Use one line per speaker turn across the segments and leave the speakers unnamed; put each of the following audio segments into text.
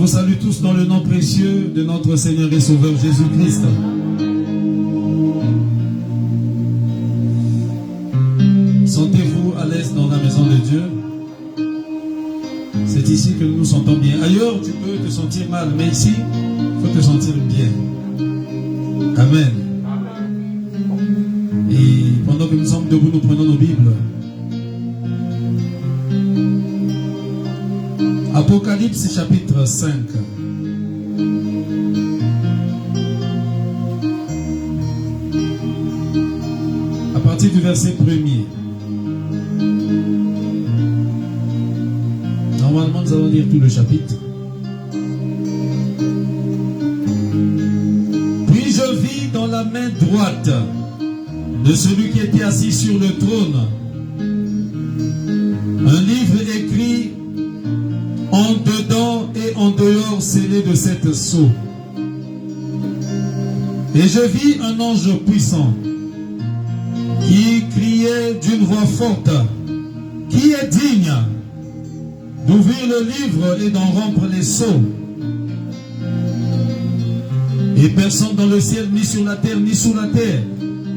vous salue tous dans le nom précieux de notre Seigneur et Sauveur Jésus-Christ. Sentez-vous à l'aise dans la maison de Dieu. C'est ici que nous nous sentons bien. Ailleurs, tu peux te sentir mal, mais ici, il faut te sentir bien. Amen. Et pendant que nous sommes debout, nous prenons nos Bibles. Apocalypse chapitre 5. À partir du verset 1er. Normalement, nous allons lire tout le chapitre. Puis je vis dans la main droite de celui qui était assis sur le trône un livre écrit en dedans et en dehors, scellé de 7 sceaux. Et je vis un ange puissant qui criait d'une voix forte: qui est digne d'ouvrir le livre et d'en rompre les sceaux? Et personne dans le ciel, ni sur la terre, ni sous la terre,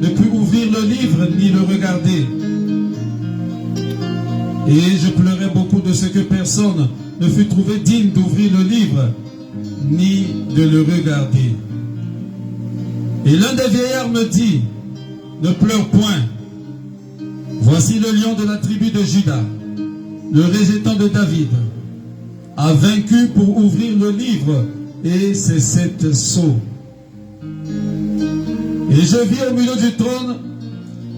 ne put ouvrir le livre, ni le regarder. Et je pleurais beaucoup de ce que personne ne fut trouvé digne d'ouvrir le livre, ni de le regarder. Et l'un des vieillards me dit: ne pleure point. Voici le lion de la tribu de Juda, le régétant de David, a vaincu pour ouvrir le livre et ses 7 sceaux. Et je vis au milieu du trône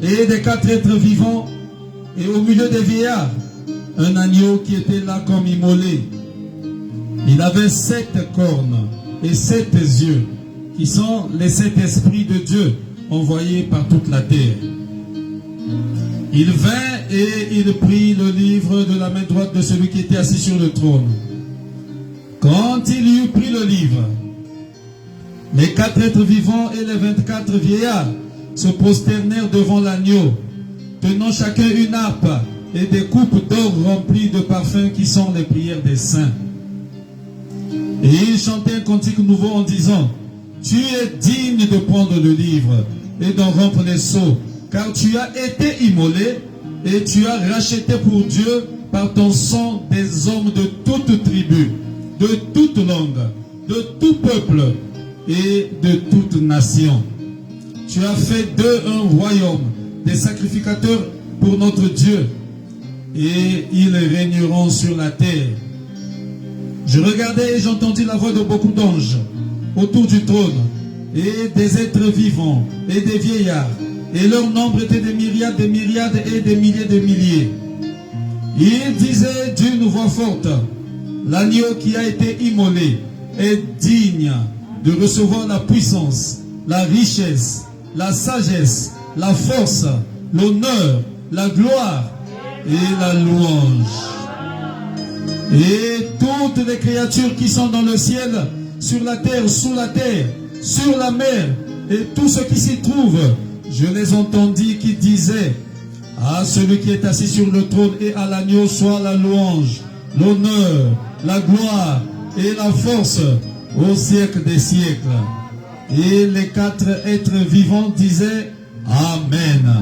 et des 4 êtres vivants, et au milieu des vieillards, un agneau qui était là comme immolé. Il avait 7 cornes et 7 yeux, qui sont les 7 esprits de Dieu envoyés par toute la terre. Il vint et il prit le livre de la main droite de celui qui était assis sur le trône. Quand il eut pris le livre, les 4 êtres vivants et les 24 vieillards se prosternèrent devant l'agneau, tenant chacun une harpe et des coupes d'or remplies de parfums qui sont les prières des saints. Et ils chantaient un cantique nouveau en disant: tu es digne de prendre le livre et d'en rompre les sceaux, car tu as été immolé et tu as racheté pour Dieu par ton sang des hommes de toute tribu, de toute langue, de tout peuple et de toute nation. Tu as fait d'eux un royaume, des sacrificateurs pour notre Dieu, et ils régneront sur la terre. Je regardais et j'entendis la voix de beaucoup d'anges autour du trône, et des êtres vivants, et des vieillards, et leur nombre était des myriades et des milliers de milliers. Ils disaient d'une voix forte: l'agneau qui a été immolé est digne de recevoir la puissance, la richesse, la sagesse, la force, l'honneur, la gloire et la louange. Et toutes les créatures qui sont dans le ciel, sur la terre, sous la terre, sur la mer, et tout ce qui s'y trouve, je les entendis qui disaient: à celui qui est assis sur le trône et à l'agneau soit la louange, l'honneur, la gloire et la force au siècle des siècles. Et les 4 êtres vivants disaient: Amen.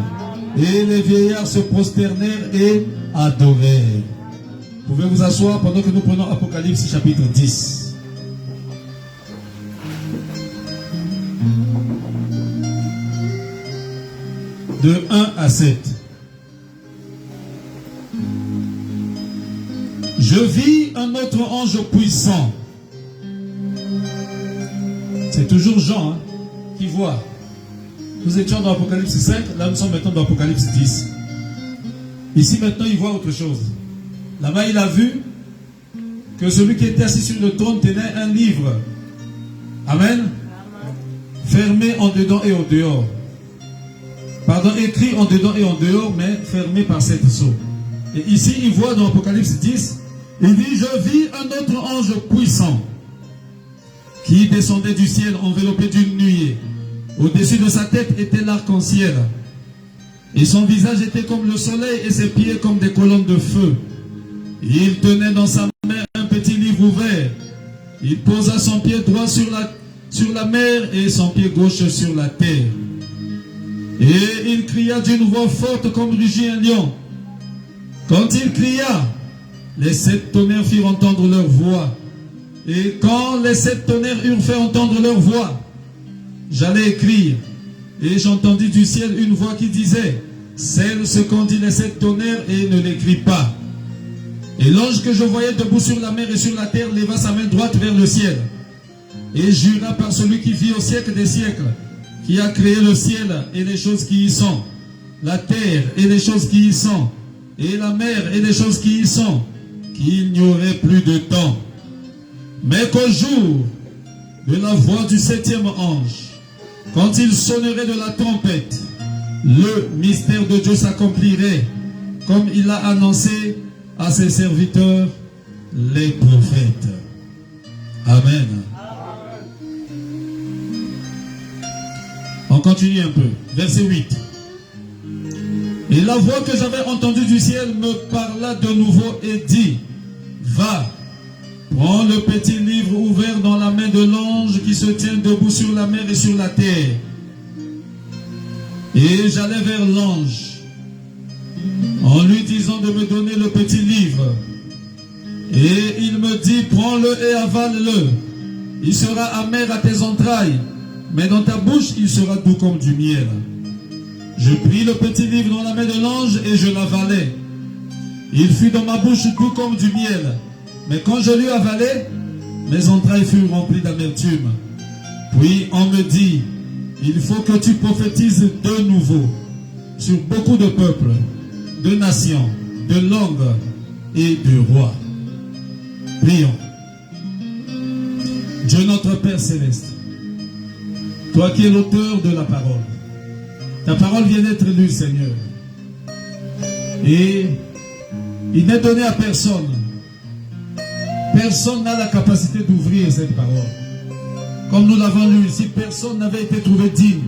Et les vieillards se prosternèrent et adorèrent. Vous pouvez vous asseoir pendant que nous prenons Apocalypse chapitre 10. De 1 à 7. Je vis un autre ange puissant. C'est toujours Jean qui voit. Nous étions dans Apocalypse 5, là nous sommes maintenant dans Apocalypse 10. Ici maintenant il voit autre chose. Là-bas il a vu que celui qui était assis sur le trône tenait un livre. Amen. Fermé en dedans et en dehors. Pardon, écrit en dedans et en dehors, mais fermé par 7 sceaux. Et ici il voit dans Apocalypse 10, il dit: je vis un autre ange puissant qui descendait du ciel enveloppé d'une nuée. Au-dessus de sa tête était l'arc-en-ciel. Et son visage était comme le soleil et ses pieds comme des colonnes de feu. Il tenait dans sa main un petit livre ouvert Il posa son pied droit sur la mer et son pied gauche sur la terre. Et il cria d'une voix forte comme rugit un lion. Quand il cria, les 7 tonnerres firent entendre leur voix. Et quand les 7 tonnerres eurent fait entendre leur voix, j'allais écrire. Et j'entendis du ciel une voix qui disait, scelle ce qu'ont dit les 7 tonnerres et ne l'écris pas. Et l'ange que je voyais debout sur la mer et sur la terre leva sa main droite vers le ciel. Et jura par celui qui vit au siècle des siècles, qui a créé le ciel et les choses qui y sont, la terre et les choses qui y sont, et la mer et les choses qui y sont, qu'il n'y aurait plus de temps. Mais qu'au jour de la voix du 7e ange, quand il sonnerait de la trompette, le mystère de Dieu s'accomplirait, comme il l'a annoncé à ses serviteurs, les prophètes. Amen. On continue un peu. Verset 8. Et la voix que j'avais entendue du ciel me parla de nouveau et dit, va, prends le petit livre ouvert dans la main de l'ange qui se tient debout sur la mer et sur la terre. Et j'allai vers l'ange, en lui disant de me donner le petit livre. Et il me dit, prends-le et avale-le. Il sera amer à tes entrailles, mais dans ta bouche, il sera doux comme du miel. Je pris le petit livre dans la main de l'ange et je l'avalai. Il fut dans ma bouche doux comme du miel. Mais quand je l'eus avalé, mes entrailles furent remplies d'amertume. Puis on me dit, il faut que tu prophétises de nouveau sur beaucoup de peuples, de nations, de langues et de rois. Prions. Dieu notre Père Céleste, toi qui es l'auteur de la parole, ta parole vient d'être lue, Seigneur. Et il n'est donné à personne. Personne n'a la capacité d'ouvrir cette parole. Comme nous l'avons lu ici, personne n'avait été trouvé digne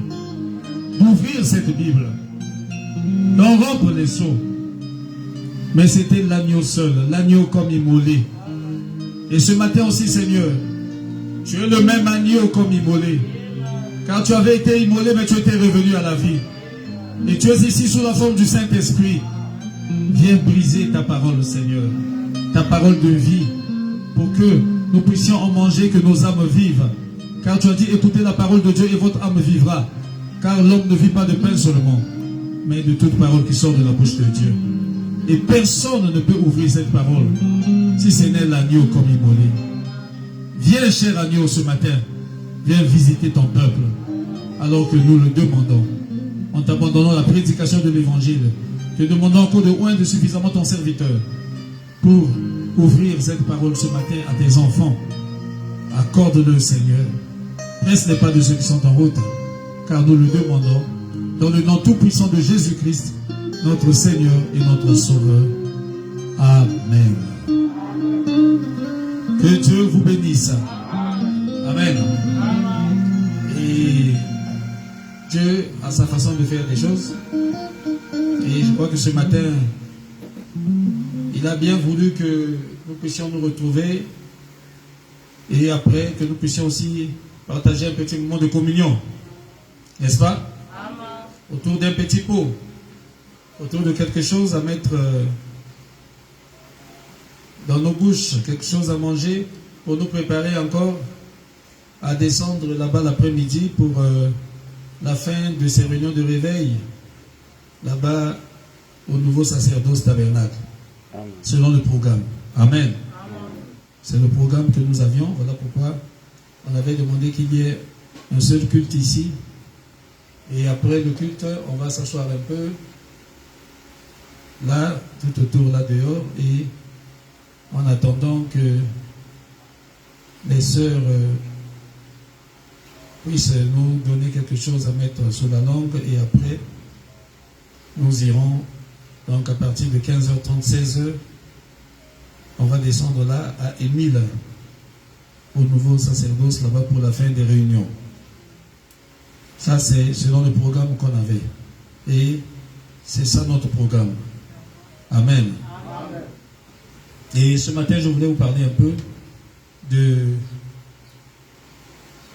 d'ouvrir cette Bible, d'en rompre les sceaux. Mais c'était l'agneau seul, l'agneau comme immolé. Et ce matin aussi, Seigneur, tu es le même agneau comme immolé. Car tu avais été immolé, mais tu étais revenu à la vie. Et tu es ici sous la forme du Saint-Esprit. Viens briser ta parole, Seigneur. Ta parole de vie. Pour que nous puissions en manger, que nos âmes vivent. Car tu as dit, écoutez la parole de Dieu et votre âme vivra. Car l'homme ne vit pas de pain seulement, mais de toute parole qui sort de la bouche de Dieu. Et personne ne peut ouvrir cette parole si ce n'est l'agneau comme immolé. Viens, cher agneau, ce matin. Viens visiter ton peuple, alors que nous le demandons. En t'abandonnant la prédication de l'évangile, te demandons encore de oindre suffisamment ton serviteur pour ouvrir cette parole ce matin à tes enfants. Accorde-le, Seigneur. Presse les pas de ceux qui sont en route, car nous le demandons dans le nom tout-puissant de Jésus-Christ, notre Seigneur et notre Sauveur. Amen. Que Dieu vous bénisse. Amen. Et Dieu a sa façon de faire des choses. Et je crois que ce matin, il a bien voulu que nous puissions nous retrouver. Et après, que nous puissions aussi partager un petit moment de communion. N'est-ce pas? Autour d'un petit pot. Autour de quelque chose à mettre dans nos bouches. Quelque chose à manger pour nous préparer encore à descendre là-bas l'après-midi pour la fin de ces réunions de réveil, là-bas au nouveau sacerdoce tabernacle, selon le programme. Amen. C'est le programme que nous avions, voilà pourquoi on avait demandé qu'il y ait un seul culte ici, et après le culte, on va s'asseoir un peu, là, tout autour, là dehors, et en attendant que les sœurs puissent nous donner quelque chose à mettre sur la langue, et après nous irons donc à partir de 15h30, 16h, on va descendre là à Émile, au nouveau sacerdoce là-bas pour la fin des réunions. Ça c'est selon le programme qu'on avait, et c'est ça notre programme. Amen. Et ce matin je voulais vous parler un peu de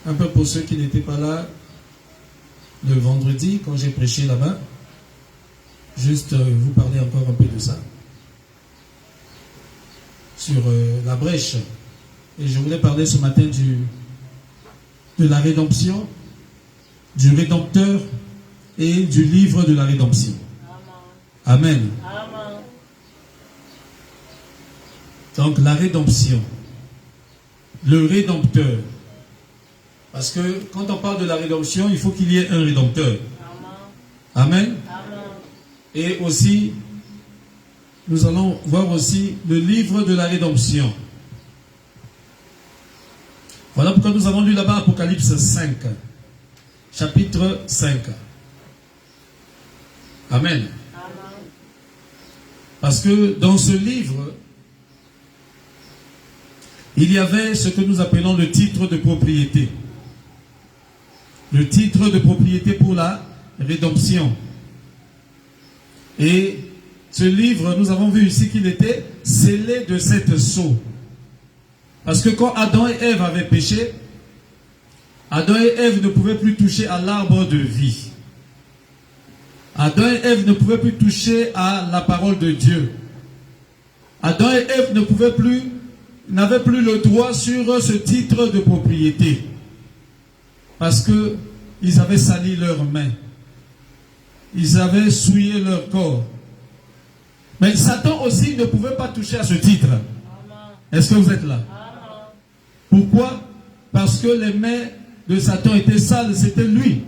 un peu pour ceux qui n'étaient pas là le vendredi quand j'ai prêché là-bas. Juste vous parler encore un peu de ça. Sur la brèche. Et je voulais parler ce matin de la rédemption, du Rédempteur et du livre de la rédemption. Amen. Amen. Donc la rédemption, le Rédempteur. Parce que quand on parle de la rédemption, il faut qu'il y ait un Rédempteur. Amen. Amen. Et aussi, nous allons voir aussi le livre de la rédemption. Voilà pourquoi nous avons lu là-bas Apocalypse 5, chapitre 5. Amen. Parce que dans ce livre, il y avait ce que nous appelons le titre de propriété. Le titre de propriété pour la rédemption. Et ce livre, nous avons vu ici qu'il était scellé de 7 sceaux. Parce que quand Adam et Ève avaient péché, Adam et Ève ne pouvaient plus toucher à l'arbre de vie. Adam et Ève ne pouvaient plus toucher à la parole de Dieu. Adam et Ève n'avaient plus le droit sur ce titre de propriété. Parce qu'ils avaient sali leurs mains. Ils avaient souillé leur corps. Mais Satan aussi ne pouvait pas toucher à ce titre. Est-ce que vous êtes là? Pourquoi? Parce que les mains de Satan étaient sales. C'était lui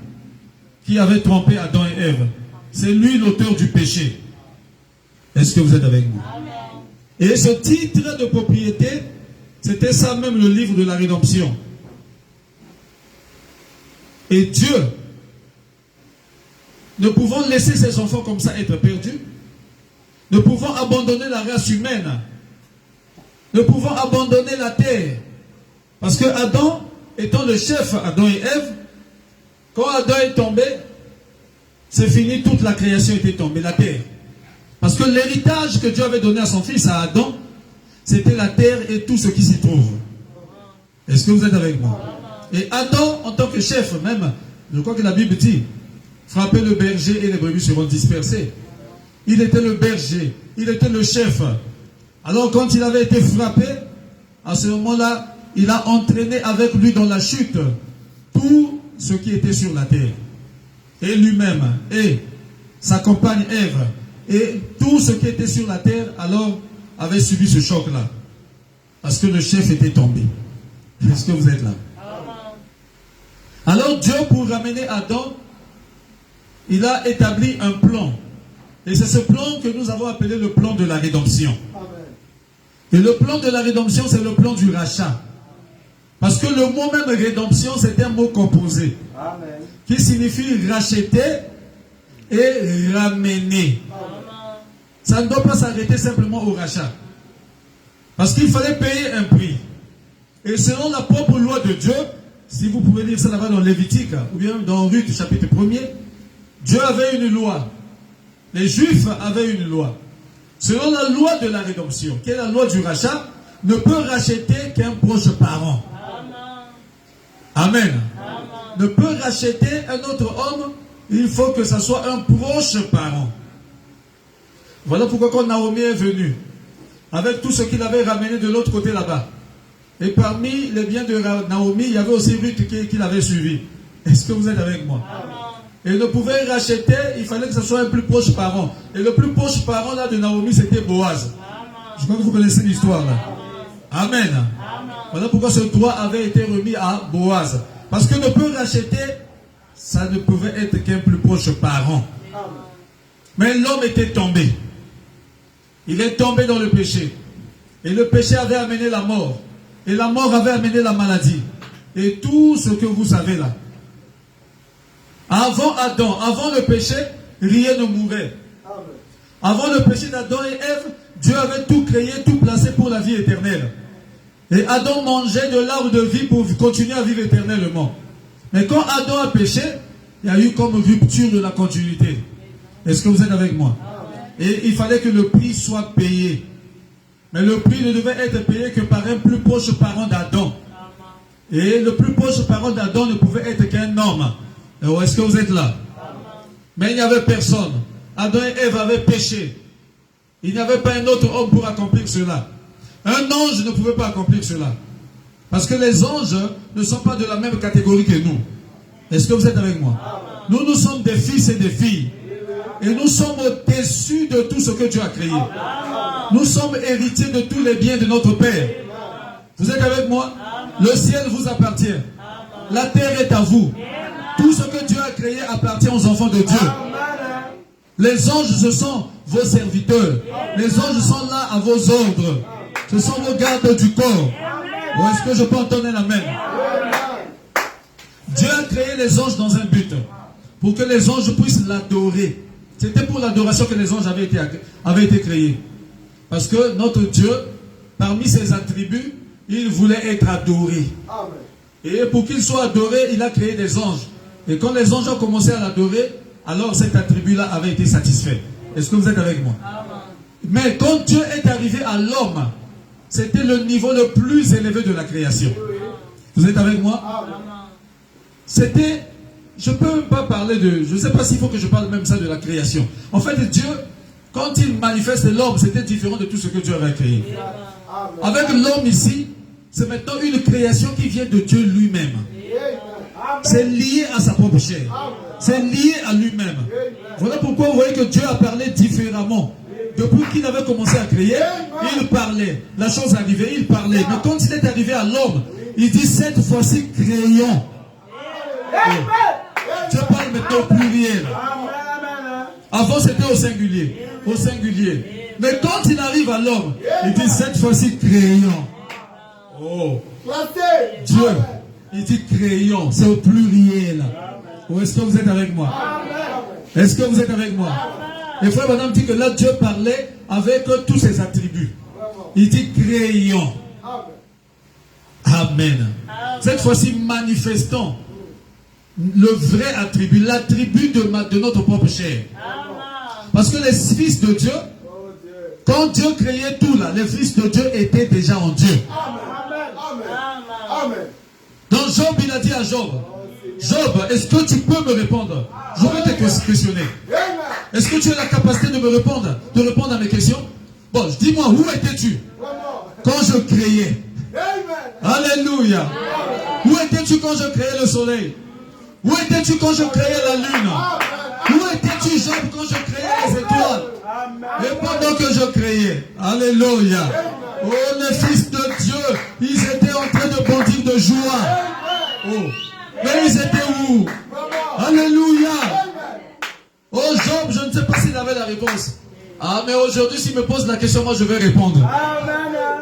qui avait trompé Adam et Ève. C'est lui l'auteur du péché. Est-ce que vous êtes avec nous? Et ce titre de propriété, c'était ça même le livre de la rédemption. Et Dieu, ne pouvant laisser ses enfants comme ça être perdus, ne pouvant abandonner la race humaine, ne pouvant abandonner la terre, parce que Adam, étant le chef, Adam et Ève, quand Adam est tombé, c'est fini, toute la création était tombée, la terre. Parce que l'héritage que Dieu avait donné à son fils, à Adam, c'était la terre et tout ce qui s'y trouve. Est-ce que vous êtes avec moi? Et Adam, en tant que chef, même, je crois que la Bible dit, frappez le berger et les brebis seront dispersées. Il était le berger, il était le chef. Alors quand il avait été frappé, à ce moment-là, il a entraîné avec lui dans la chute tout ce qui était sur la terre. Et lui-même, et sa compagne Ève, et tout ce qui était sur la terre, alors, avait subi ce choc-là. Parce que le chef était tombé. Est-ce que vous êtes là? Alors Dieu, pour ramener Adam, il a établi un plan. Et c'est ce plan que nous avons appelé le plan de la rédemption. Et le plan de la rédemption, c'est le plan du rachat. Parce que le mot même rédemption, c'est un mot composé. Amen. Qui signifie racheter et ramener. Amen. Ça ne doit pas s'arrêter simplement au rachat. Parce qu'il fallait payer un prix. Et selon la propre loi de Dieu, si vous pouvez lire ça là-bas dans Lévitique, ou bien dans Ruth, chapitre 1er, Dieu avait une loi. Les Juifs avaient une loi. Selon la loi de la rédemption, qui est la loi du rachat, ne peut racheter qu'un proche parent. Amen. Amen. Ne peut racheter un autre homme, il faut que ce soit un proche parent. Voilà pourquoi quand Naomi est venue, avec tout ce qu'il avait ramené de l'autre côté là-bas, et parmi les biens de Naomi, il y avait aussi Ruth qui l'avait suivi. Est-ce que vous êtes avec moi? Amen. Et ne pouvait racheter, il fallait que ce soit un plus proche parent. Et le plus proche parent là de Naomi, c'était Boaz. Je crois que vous connaissez l'histoire là. Amen. Amen. Voilà pourquoi ce droit avait été remis à Boaz. Parce que ne peut racheter, ça ne pouvait être qu'un plus proche parent. Mais l'homme était tombé. Il est tombé dans le péché. Et le péché avait amené la mort. Et la mort avait amené la maladie. Et tout ce que vous savez là. Avant Adam, avant le péché, rien ne mourait. Avant le péché d'Adam et Ève, Dieu avait tout créé, tout placé pour la vie éternelle. Et Adam mangeait de l'arbre de vie pour continuer à vivre éternellement. Mais quand Adam a péché, il y a eu comme rupture de la continuité. Est-ce que vous êtes avec moi? Et il fallait que le prix soit payé. Mais le prix ne devait être payé que par un plus proche parent d'Adam. Et le plus proche parole d'Adam ne pouvait être qu'un homme. Est-ce que vous êtes là? Mais il n'y avait personne. Adam et Ève avaient péché. Il n'y avait pas un autre homme pour accomplir cela. Un ange ne pouvait pas accomplir cela. Parce que les anges ne sont pas de la même catégorie que nous. Est-ce que vous êtes avec moi? Nous, nous sommes des fils et des filles. Et nous sommes au-dessus de tout ce que Dieu a créé. Nous sommes héritiers de tous les biens de notre Père. Vous êtes avec moi? Le ciel vous appartient. La terre est à vous. Tout ce que Dieu a créé appartient aux enfants de Dieu. Les anges, ce sont vos serviteurs. Les anges sont là à vos ordres. Ce sont vos gardes du corps. Ou est-ce que je peux entendre un amen? Dieu a créé les anges dans un but. Pour que les anges puissent l'adorer. C'était pour l'adoration que les anges avaient été créés. Parce que notre Dieu, parmi ses attributs, il voulait être adoré. Et pour qu'il soit adoré, il a créé des anges. Et quand les anges ont commencé à l'adorer, alors cet attribut-là avait été satisfait. Est-ce que vous êtes avec moi? Mais quand Dieu est arrivé à l'homme, c'était le niveau le plus élevé de la création. Vous êtes avec moi? C'était, je ne peux même pas parler de, je ne sais pas s'il faut que je parle même ça de la création. En fait, Dieu, quand il manifeste l'homme, c'était différent de tout ce que Dieu avait créé. Avec l'homme ici, c'est maintenant une création qui vient de Dieu lui-même. C'est lié à sa propre chair. C'est lié à lui-même. Voilà pourquoi vous voyez que Dieu a parlé différemment. Depuis qu'il avait commencé à créer, il parlait. La chose arrivait, il parlait. Mais quand il est arrivé à l'homme, il dit cette fois-ci créons. Dieu parle maintenant au pluriel. Avant c'était au singulier. Au singulier. Mais quand il arrive à l'homme, il dit cette fois-ci créons. Oh. Dieu, il dit créons. C'est au pluriel. Ou est-ce que vous êtes avec moi? Est-ce que vous êtes avec moi? Et frère madame dit que là Dieu parlait avec tous ses attributs. Il dit créons. Amen. Cette fois-ci manifestons le vrai attribut, l'attribut de notre propre chair. Parce que les fils de Dieu, quand Dieu créait tout là, les fils de Dieu étaient déjà en Dieu. Dans Job, il a dit à Job, Job, est-ce que tu peux me répondre? Je veux te questionner. Est-ce que tu as la capacité de me répondre, à mes questions? Bon, dis-moi, où étais-tu quand je créais? Alléluia. Où étais-tu quand je créais le soleil? Où étais-tu quand je créais la lune? Où étais-tu, Job, quand je créais les étoiles? Et pendant que je créais, alléluia. Oh, les fils de Dieu, ils étaient en train de bondir de joie. Oh, mais ils étaient où? Alléluia. Oh, Job, je ne sais pas s'il avait la réponse. Ah, mais aujourd'hui, s'il me pose la question, moi je vais répondre.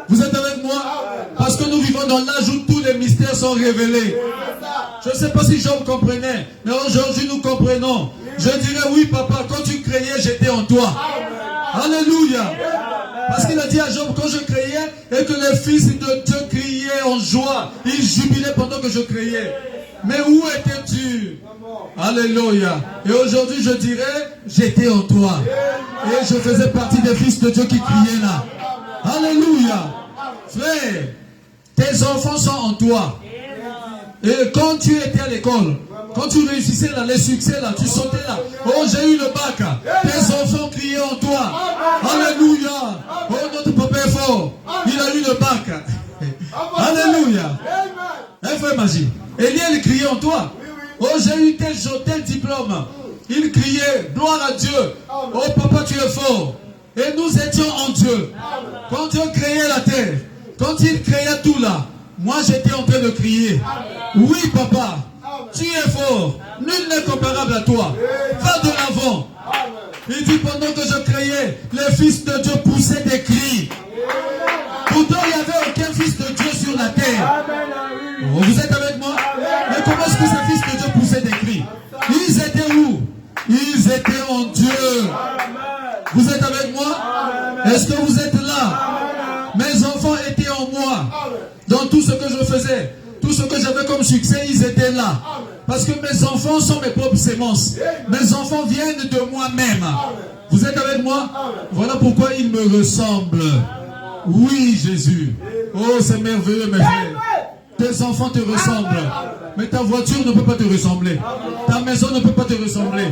Vous êtes avec moi? Parce que nous vivons dans l'âge où tous les mystères sont révélés. Je ne sais pas si Job comprenait, mais aujourd'hui nous comprenons. Je dirais oui, papa, quand tu créais, j'étais en toi. Alléluia. Parce qu'il a dit à Job, quand je créais, et que les fils de Dieu criaient en joie, ils jubilaient pendant que je créais. Mais où étais-tu? Alléluia. Et aujourd'hui, je dirais, j'étais en toi. Et je faisais partie des fils de Dieu qui criaient là. Alléluia. Frère, tes enfants sont en toi. Et quand tu étais à l'école, quand tu réussissais là, les succès là, tu sautais là. Oh, j'ai eu le bac. Tes enfants criaient en toi. Alléluia. Oh, notre papa est fort. Il a eu le bac. Alléluia. Un frère magique. Élie, il criait en toi. Oh, j'ai eu tel diplôme. Il criait, gloire à Dieu. Oh, papa, tu es fort. Et nous étions en Dieu. Quand Dieu créait la terre, quand il créait tout là, moi j'étais en train de crier. Oui, papa, tu es fort. Nul n'est comparable à toi. Va de l'avant. Il dit, pendant que je créais, les fils de Dieu poussaient des cris. Pourtant, il n'y avait aucun fils de Dieu sur la terre. Oh, vous êtes avec moi? Mais comment est-ce que ces fils de Dieu poussaient des cris? Ils étaient où? Ils étaient en Dieu. Vous êtes avec moi? Est-ce que vous êtes là? Mes enfants étaient en moi. Dans tout ce que je faisais, tout ce que j'avais comme succès, ils étaient là. Parce que mes enfants sont mes propres sémences. Mes enfants viennent de moi-même. Vous êtes avec moi? Voilà pourquoi ils me ressemblent. Oui, Jésus. Oh, c'est merveilleux, mes frères. Tes enfants te ressemblent. Mais ta voiture ne peut pas te ressembler. Ta maison ne peut pas te ressembler.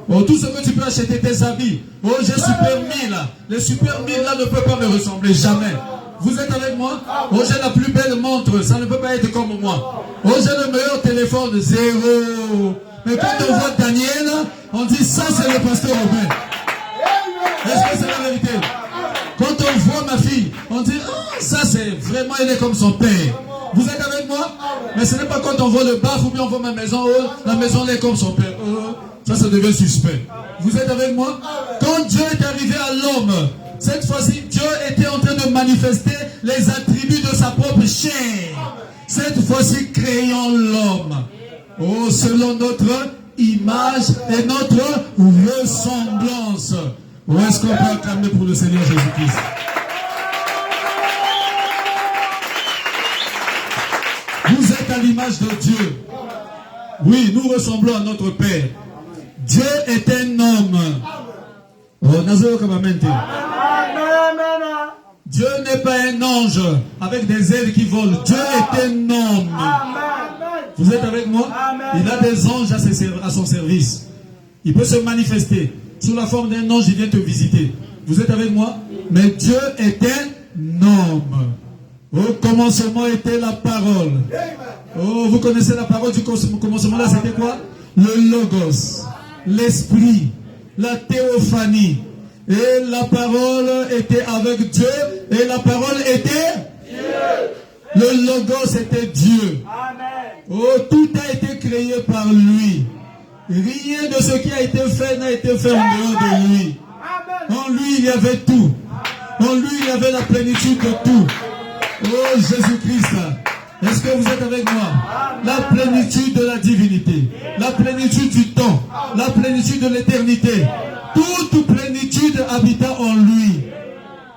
Oh, tout ce que tu peux acheter, tes habits. Oh, j'ai Super 1000. Les Super 1000 là ne peuvent pas me ressembler, jamais. Vous êtes avec moi? Oh, j'ai la plus belle montre, ça ne peut pas être comme moi. Oh, j'ai le meilleur téléphone, 0. Mais quand on voit Daniel, on dit ça c'est le pasteur Robin. Est-ce que c'est la vérité? Quand on voit ma fille, on dit ça c'est vraiment, elle est comme son père. Vous êtes avec moi? Mais ce n'est pas quand on voit le baf ou bien on voit ma maison, oh, la maison elle est comme son père. Oh, ça devient suspect. Vous êtes avec moi? Quand Dieu est arrivé à l'homme, cette fois-ci, Dieu était en train de manifester les attributs de sa propre chair. Cette fois-ci, créant l'homme. Oh, selon notre image et notre ressemblance. Où est-ce qu'on peut acclamer pour le Seigneur Jésus-Christ? Vous êtes à l'image de Dieu. Oui, nous ressemblons à notre Père. Dieu est un homme. Oh, Dieu n'est pas un ange avec des ailes qui volent. Dieu est un homme. Vous êtes avec moi? Il a des anges à son service. Il peut se manifester. Sous la forme d'un ange, il vient te visiter. Vous êtes avec moi? Mais Dieu est un homme. Au commencement était la parole. Oh, vous connaissez la parole du commencement là, c'était quoi? Le logos, l'esprit, la théophanie. Et la parole était avec Dieu. Et la parole était Dieu. Le logos était Dieu. Oh, tout a été créé par lui. Rien de ce qui a été fait n'a été fait en dehors de lui. En lui, il y avait tout. En lui, il y avait la plénitude de tout. Oh, Jésus-Christ. Est-ce que vous êtes avec moi? La plénitude de la divinité. La plénitude du temps. La plénitude de l'éternité. Toute plénitude habita en lui.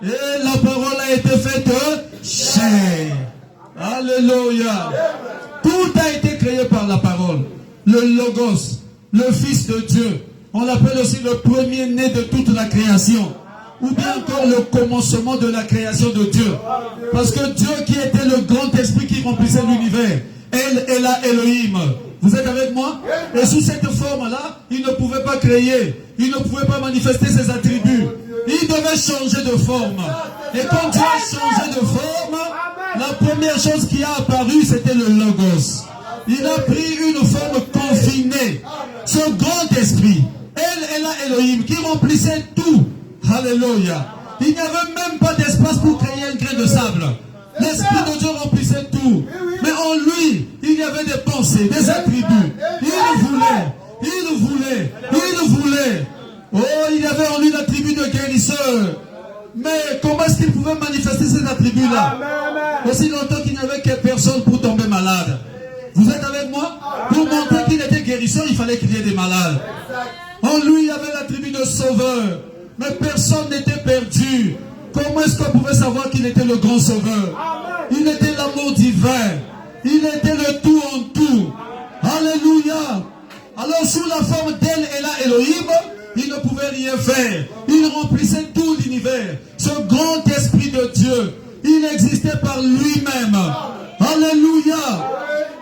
Et la parole a été faite chair. Alléluia. Tout a été créé par la parole. Le Logos, le Fils de Dieu. On l'appelle aussi le premier-né de toute la création. Ou bien encore le commencement de la création de Dieu. Parce que Dieu qui était le grand esprit qui remplissait l'univers, elle est la Elohim. Vous êtes avec moi? Et sous cette forme-là, il ne pouvait pas créer. Il ne pouvait pas manifester ses attributs. Il devait changer de forme. Et quand Dieu a changé de forme, la première chose qui a apparu, c'était le Logos. Il a pris une forme confinée. Ce grand esprit, elle est la Elohim, qui remplissait tout. Alléluia. Il n'y avait même pas d'espace pour créer un grain de sable. L'Esprit de Dieu remplissait tout. Mais en lui, il y avait des pensées, des attributs. Il voulait. Oh, il y avait en lui l'attribut de guérisseur. Mais comment est-ce qu'il pouvait manifester ces attributs-là? Aussi longtemps qu'il n'y avait que personne pour tomber malade. Vous êtes avec moi? Pour montrer qu'il était guérisseur, il fallait qu'il y ait des malades. En lui, il y avait l'attribut de sauveur. Mais personne n'était perdu. Comment est-ce qu'on pouvait savoir qu'il était le grand sauveur? Il était l'amour divin. Il était le tout en tout. Alléluia. Alors sous la forme d'elle et la Elohim, il ne pouvait rien faire. Il remplissait tout l'univers. Ce grand esprit de Dieu, il existait par lui-même. Alléluia.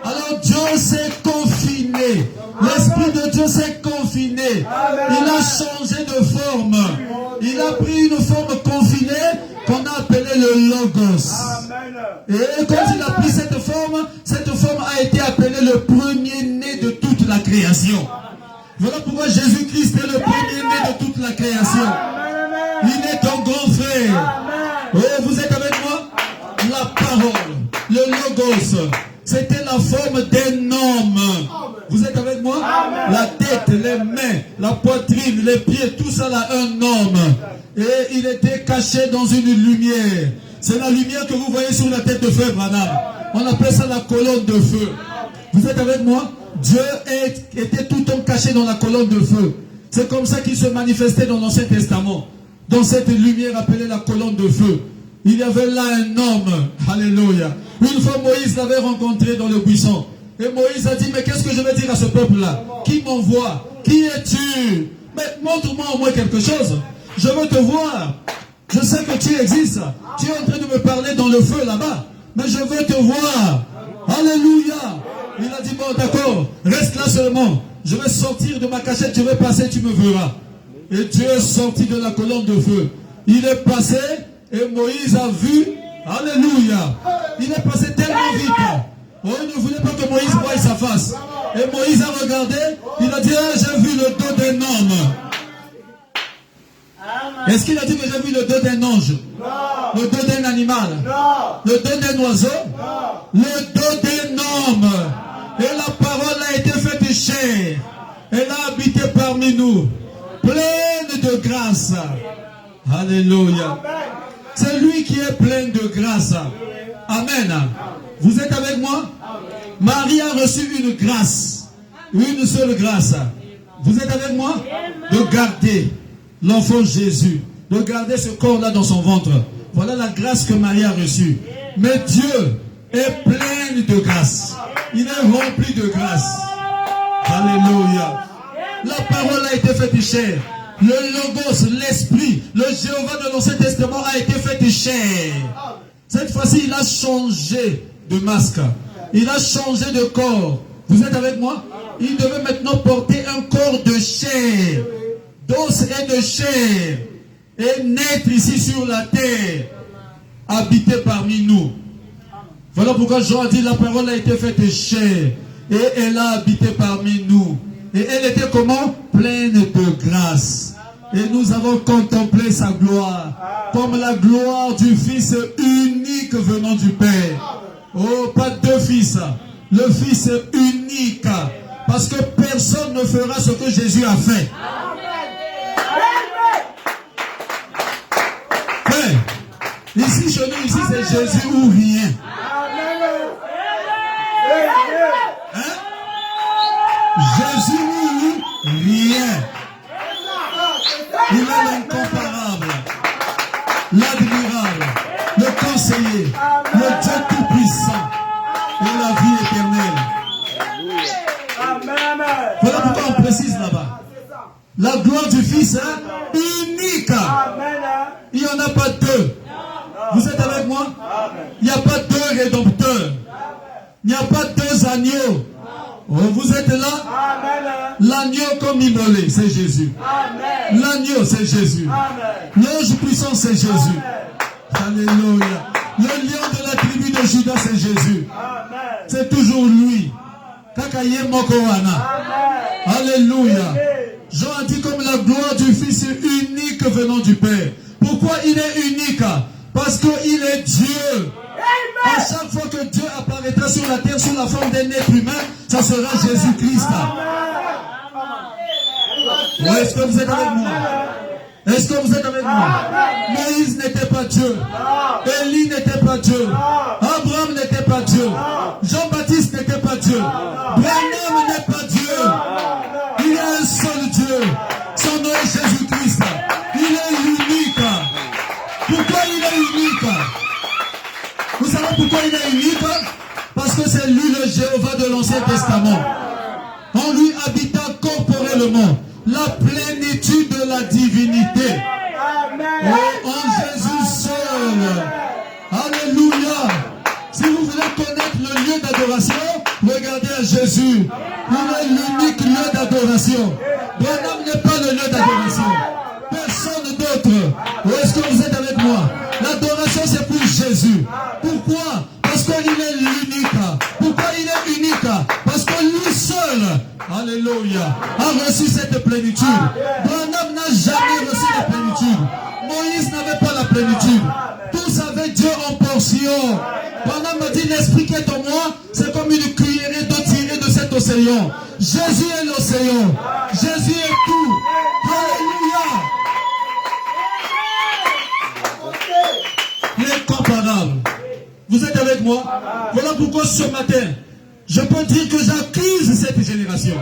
Alors Dieu s'est confiné. L'Esprit de Dieu s'est confiné. Il a changé de forme. Il a pris une forme confinée qu'on a appelée le Logos. Et quand il a pris cette forme a été appelée le premier-né de toute la création. Voilà pourquoi Jésus-Christ est le premier-né de toute la création. Il est ton grand frère. Oh, vous êtes avec moi? La parole, le Logos, c'était la forme d'un homme. Vous êtes avec moi? La tête, les mains, la poitrine, les pieds, tout ça là, un homme. Et il était caché dans une lumière. C'est la lumière que vous voyez sur la tête de Frère Branham. On appelle ça la colonne de feu. Vous êtes avec moi? Dieu était tout le temps caché dans la colonne de feu. C'est comme ça qu'il se manifestait dans l'Ancien Testament. Dans cette lumière appelée la colonne de feu. Il y avait là un homme. Alléluia. Une fois Moïse l'avait rencontré dans le buisson. Et Moïse a dit, mais qu'est-ce que je vais dire à ce peuple-là? Qui m'envoie? Qui es-tu? Mais montre-moi au moins quelque chose. Je veux te voir. Je sais que tu existes. Tu es en train de me parler dans le feu là-bas. Mais je veux te voir. Alléluia. Il a dit, bon d'accord, reste là seulement. Je vais sortir de ma cachette, je vais passer, tu me verras. Et Dieu est sorti de la colonne de feu. Il est passé et Moïse a vu. Alléluia. Il est passé tellement vite. Oh, il ne voulait pas que Moïse voie sa face. Et Moïse a regardé. Il a dit, ah, j'ai vu le dos d'un homme. Est-ce qu'il a dit que j'ai vu le dos d'un ange? Non. Le dos d'un animal? Non. Le dos d'un oiseau? Non. Le dos d'un homme. Et la parole a été faite chair. Elle a habité parmi nous. Pleine de grâce. Alléluia. C'est lui qui est plein de grâce. Amen. Vous êtes avec moi? Marie a reçu une grâce. Une seule grâce. Vous êtes avec moi? De garder l'enfant Jésus. De garder ce corps-là dans son ventre. Voilà la grâce que Marie a reçue. Mais Dieu est plein de grâce. Il est rempli de grâce. Alléluia. La parole a été faite chair. Le Logos, l'Esprit, le Jéhovah de l'Ancien Testament a été fait chair. Cette fois-ci, il a changé de masque. Il a changé de corps. Vous êtes avec moi? Il devait maintenant porter un corps de chair, d'os et de chair, et naître ici sur la terre, habiter parmi nous. Voilà pourquoi Jean a dit, la parole a été faite chair, et elle a habité parmi nous. Et elle était comment? Pleine de grâce. Et nous avons contemplé sa gloire, comme la gloire du Fils unique venant du Père. Oh, pas deux fils, le Fils unique, parce que personne ne fera ce que Jésus a fait. Hey, ici, chez nous, ici, c'est Jésus ou rien. Hein? Jésus ou rien. Il est l'incomparable, l'admirable, le conseiller, le Dieu tout-puissant et la vie éternelle. Voilà pourquoi on précise là-bas. La gloire du Fils est unique. Il n'y en a pas deux. Vous êtes avec moi? Il n'y a pas deux rédempteurs. Il n'y a pas deux agneaux. Oh, vous êtes là? L'agneau comme immolé, c'est Jésus. L'agneau, c'est Jésus. L'ange puissant, c'est Jésus. Alléluia. Le lion de la tribu de Judas, c'est Jésus. C'est toujours lui. Kakaye Mokowana. Alléluia. Jean a dit comme la gloire du Fils unique venant du Père. Pourquoi il est unique? Parce qu'il est Dieu. À chaque fois que Dieu apparaîtra sur la terre sous la forme d'un être humain, ça sera Jésus-Christ. Ouais, est-ce que vous êtes avec moi? Est-ce que vous êtes avec moi? Moïse n'était pas Dieu. Élie n'était pas Dieu. Abraham n'était pas Dieu. Jean-Baptiste n'était pas Dieu. Branham n'est pas Dieu. Il y a un seul Dieu. Son nom est Jésus-Christ. Il est unique. Pourquoi il est unique? Vous savez pourquoi il est unique? Parce que c'est lui le Jéhovah de l'Ancien Testament. En lui habitant corporellement la plénitude de la divinité. Oh, en Jésus seul. Alléluia. Si vous voulez connaître le lieu d'adoration, regardez à Jésus. Il est l'unique lieu d'adoration. Branham n'est pas le lieu d'adoration. Personne d'autre. Où est-ce que vous êtes avec moi? L'adoration c'est pour Jésus. Pourquoi? Parce qu'il est l'unique. Pourquoi il est unique? Parce que lui seul, alléluia, a reçu cette plénitude. Branham n'a jamais reçu la plénitude. Moïse n'avait pas la plénitude. Tous avaient Dieu en portion. Branham m'a dit, l'esprit qui est en moi, c'est comme une cuillerée d'eau tirée de cet océan. Jésus est l'océan. Jésus est tout. Alléluia. L'incomparable. Vous êtes avec moi? Voilà pourquoi ce matin, je peux dire que j'accuse cette génération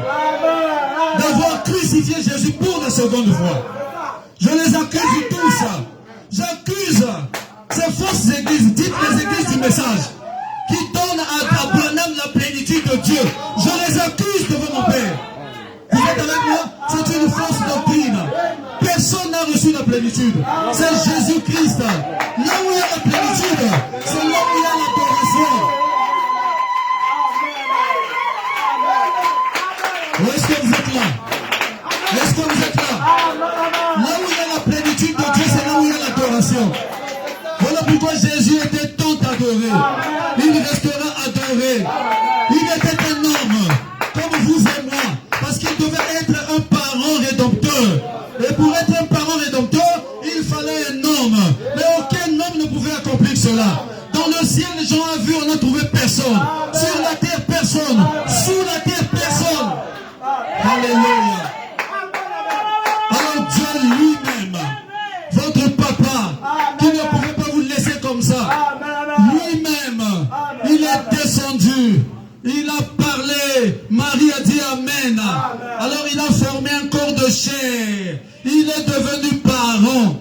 d'avoir crucifié Jésus pour la seconde fois. Je les accuse tous. J'accuse ces fausses églises, dites les églises du message, qui donnent à Branham la plénitude de Dieu. Je les accuse devant mon Père. Vous êtes avec moi? C'est une fausse doctrine. Personne n'a reçu la plénitude. C'est Jésus-Christ. Là où il y a la plénitude, c'est là où il y a l'adoration. c'est là où il y a l'adoration. Voilà pourquoi Jésus était tant adoré. Il restera adoré. Il était un homme, comme vous et moi, parce qu'il devait être un parent rédempteur. Et pour être un parent rédempteur, il fallait un homme. Mais aucun homme ne pouvait accomplir cela. Dans le ciel, les gens ont vu, on n'a trouvé personne. Sur la terre, personne. Sous la terre, personne. Alléluia. Alors Dieu lui-même, votre papa, qui ne pouvait pas vous laisser comme ça, lui-même, il est descendu. Il a parlé. Marie a dit Amen. Alors il a formé un corps de chair. Il est devenu parent.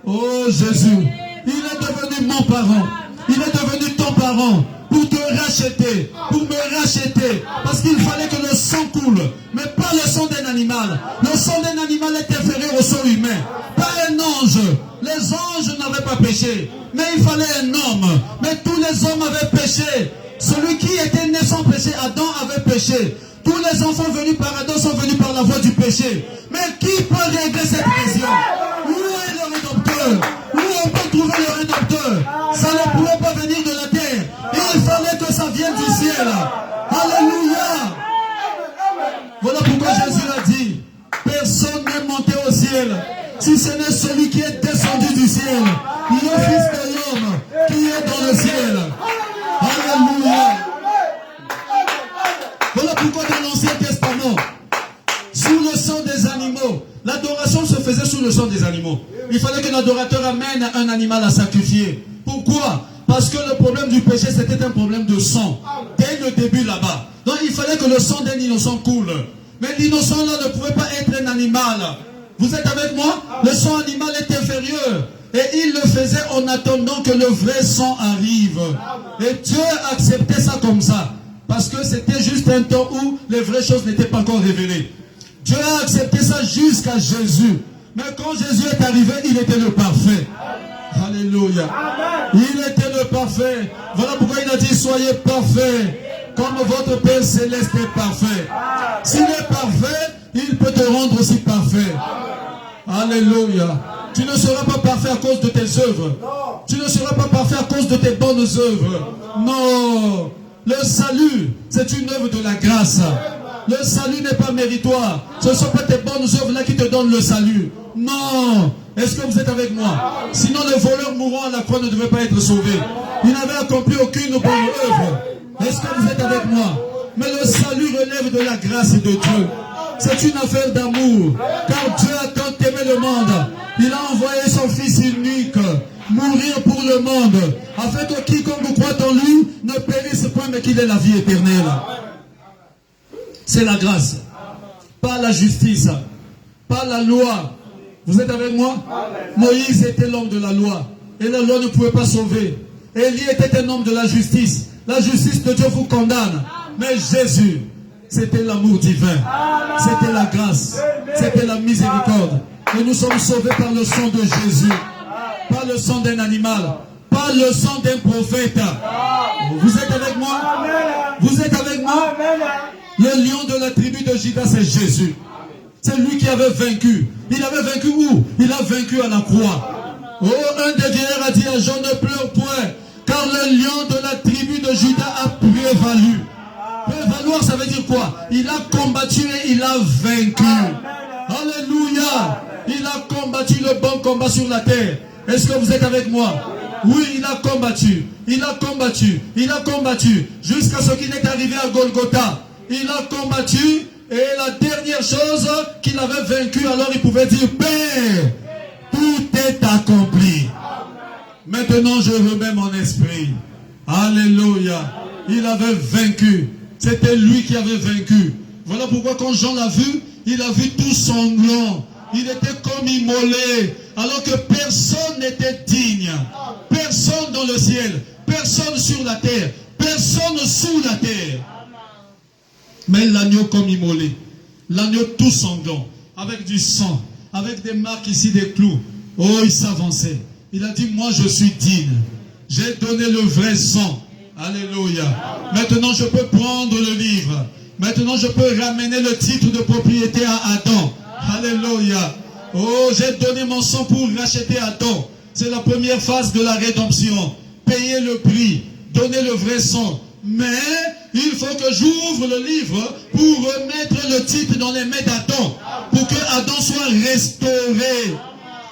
Oh Jésus. Il est devenu mon parent. Il est devenu ton parent. Pour te racheter. Pour me racheter. Parce qu'il fallait que le sang coule. Mais pas le sang d'un animal. Le sang d'un animal est inférieur au sang humain. Pas un ange. Les anges n'avaient pas péché. Mais il fallait un homme. Mais tous les hommes avaient péché. Celui qui était né sans péché, Adam avait péché. Tous les enfants venus par Adam sont venus par la voie du péché. Mais qui peut régler cette question? Où est le rédempteur? Où on peut trouver le rédempteur? Ça ne pouvait pas venir de la terre. Il fallait que ça vienne du ciel. Alléluia. Voilà pourquoi Jésus a dit, personne n'est monté au ciel, si ce n'est celui qui est descendu du ciel, le Fils de l'homme qui est dans le ciel. Alléluia. Voilà pourquoi dans l'Ancien Testament, sous le sang des animaux, l'adoration se faisait sous le sang des animaux. Il fallait que l'adorateur amène un animal à sacrifier. Pourquoi? Parce que le problème du péché, c'était un problème de sang. Dès le début là-bas. Donc il fallait que le sang d'un innocent coule. Mais l'innocent là ne pouvait pas être un animal. Vous êtes avec moi? Le sang animal est inférieur. Et il le faisait en attendant que le vrai sang arrive. Et Dieu acceptait ça comme ça. Parce que c'était juste un temps où les vraies choses n'étaient pas encore révélées. Dieu a accepté ça jusqu'à Jésus. Mais quand Jésus est arrivé, il était le parfait. Alléluia. Il était le parfait. Voilà pourquoi il a dit, soyez parfaits, comme votre Père Céleste est parfait. S'il est parfait, il peut te rendre aussi parfait. Alléluia. Tu ne seras pas parfait à cause de tes œuvres. Tu ne seras pas parfait à cause de tes bonnes œuvres. Non. Le salut, c'est une œuvre de la grâce. Le salut n'est pas méritoire. Ce ne sont pas tes bonnes œuvres là qui te donnent le salut. Non. Est-ce que vous êtes avec moi? Sinon le voleur mourant à la croix ne devait pas être sauvé. Il n'avait accompli aucune bonne œuvre. Est-ce que vous êtes avec moi? Mais le salut relève de la grâce de Dieu. C'est une affaire d'amour. Car Dieu a tant aimé le monde. Il a envoyé son Fils unique mourir pour le monde, afin que quiconque croit en lui ne périsse point, mais qu'il ait la vie éternelle. C'est la grâce. Pas la justice. Pas la loi. Vous êtes avec moi? Moïse était l'homme de la loi. Et la loi ne pouvait pas sauver. Élie était un homme de la justice. La justice de Dieu vous condamne. Mais Jésus, c'était l'amour divin. C'était la grâce. C'était la miséricorde. Et nous sommes sauvés par le sang de Jésus. Pas le sang d'un animal. Pas le sang d'un prophète. Vous êtes avec moi? Vous êtes avec moi? Le lion de la tribu de Juda, c'est Jésus. C'est lui qui avait vaincu. Il avait vaincu où? Il a vaincu à la croix. Oh, un des vieillards a dit à Jean, ne pleure point, car le lion de la tribu de Juda a prévalu. Prévaloir, ça veut dire quoi? Il a combattu et il a vaincu. Alléluia. Il a combattu le bon combat sur la terre. Est-ce que vous êtes avec moi? Oui, il a combattu. Il a combattu. Il a combattu. Jusqu'à ce qu'il n'est arrivé à Golgotha. Il a combattu. Et la dernière chose qu'il avait vaincu, alors il pouvait dire, Père, tout est accompli. Maintenant, je remets mon esprit. Alléluia. Il avait vaincu. C'était lui qui avait vaincu. Voilà pourquoi quand Jean l'a vu, il a vu tout sanglant. Il était comme immolé. Alors que personne n'était digne. Personne dans le ciel. Personne sur la terre. Personne sous la terre. Mais l'agneau comme immolé. L'agneau tout sanglant. Avec du sang. Avec des marques ici, des clous. Oh, il s'avançait. Il a dit, moi je suis digne. J'ai donné le vrai sang. Alléluia. Maintenant je peux prendre le livre. Maintenant je peux ramener le titre de propriété à Adam. Alléluia. Oh, j'ai donné mon sang pour racheter Adam. C'est la première phase de la rédemption. Payer le prix, donner le vrai sang. Mais il faut que j'ouvre le livre pour remettre le titre dans les mains d'Adam, pour que Adam soit restauré.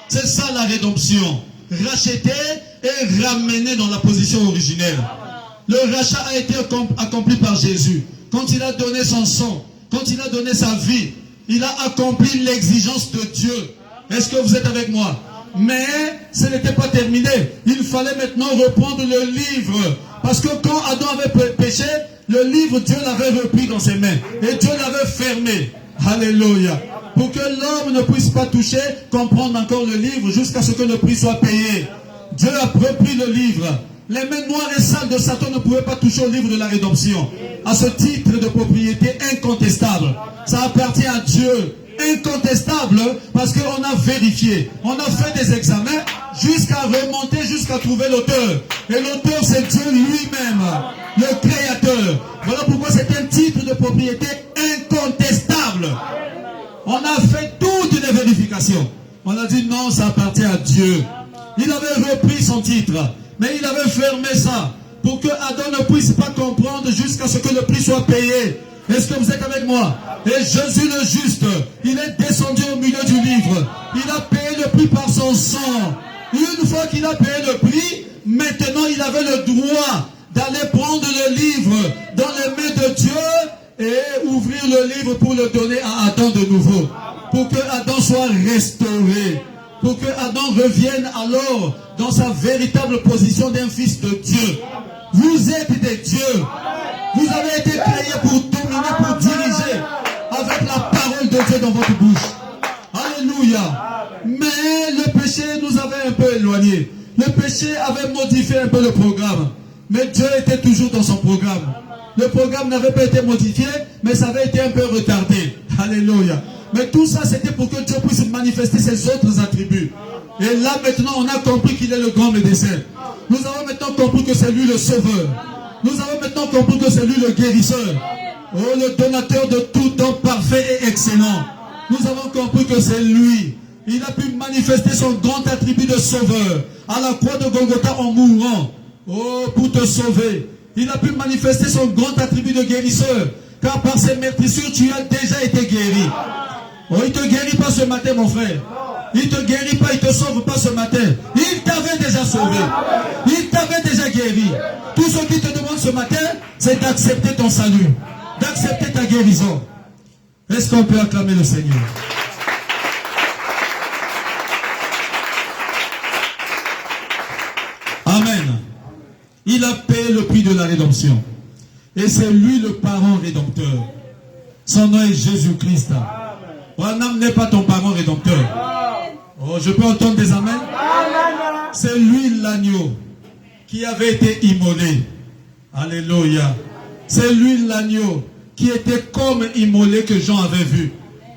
C'est ça la rédemption. Racheter et ramener dans la position originelle. Le rachat a été accompli par Jésus. Quand il a donné son sang, quand il a donné sa vie, il a accompli l'exigence de Dieu. Est-ce que vous êtes avec moi? Mais ce n'était pas terminé. Il fallait maintenant reprendre le livre. Parce que quand Adam avait péché, le livre, Dieu l'avait repris dans ses mains. Et Dieu l'avait fermé. Alléluia. Pour que l'homme ne puisse pas toucher, comprendre encore le livre jusqu'à ce que le prix soit payé. Dieu a repris le livre. Les mains noires et sales de Satan ne pouvaient pas toucher au livre de la rédemption. À ce titre de propriété incontestable. Ça appartient à Dieu. Incontestable parce qu'on a vérifié. On a fait des examens jusqu'à remonter, jusqu'à trouver l'auteur. Et l'auteur, c'est Dieu lui-même, le créateur. Voilà pourquoi c'est un titre de propriété incontestable. On a fait toutes les vérifications. On a dit non, ça appartient à Dieu. Il avait repris son titre, mais il avait fermé ça pour que Adam ne puisse pas comprendre jusqu'à ce que le prix soit payé. Est-ce que vous êtes avec moi? Et Jésus le juste, il est descendu au milieu du livre. Il a payé le prix par son sang. Une fois qu'il a payé le prix, maintenant il avait le droit d'aller prendre le livre dans les mains de Dieu et ouvrir le livre pour le donner à Adam de nouveau. Pour que Adam soit restauré. Pour que Adam revienne alors dans sa véritable position d'un fils de Dieu. Vous êtes des dieux. Vous avez été créés pour dominer, pour diriger avec la parole de Dieu dans votre bouche. Alléluia. Mais le péché nous avait un peu éloignés. Le péché avait modifié un peu le programme. Mais Dieu était toujours dans son programme. Le programme n'avait pas été modifié, mais ça avait été un peu retardé. Alléluia. Mais tout ça, c'était pour que Dieu puisse manifester ses autres attributs. Et là, maintenant, on a compris qu'il est le grand médecin. Nous avons maintenant compris que c'est lui le sauveur. Nous avons maintenant compris que c'est lui le guérisseur. Oh, le donateur de tout don parfait et excellent. Nous avons compris que c'est lui. Il a pu manifester son grand attribut de sauveur à la croix de Golgotha en mourant. Oh, pour te sauver. Il a pu manifester son grand attribut de guérisseur. Car par ses meurtrissures, tu as déjà été guéri. Oh, il ne te guérit pas ce matin, mon frère. Il ne te guérit pas, il ne te sauve pas ce matin. Il t'avait déjà sauvé. Il t'avait déjà guéri. Tout ce qu'il te demande ce matin, c'est d'accepter ton salut. D'accepter ta guérison. Est-ce qu'on peut acclamer le Seigneur? Amen. Il a payé le prix de la rédemption. Et c'est lui le parent rédempteur. Son nom est Jésus-Christ. Branham n'est pas ton parent rédempteur. Oh, je peux entendre des amens? C'est lui l'agneau qui avait été immolé. Alléluia. C'est lui l'agneau qui était comme immolé que Jean avait vu.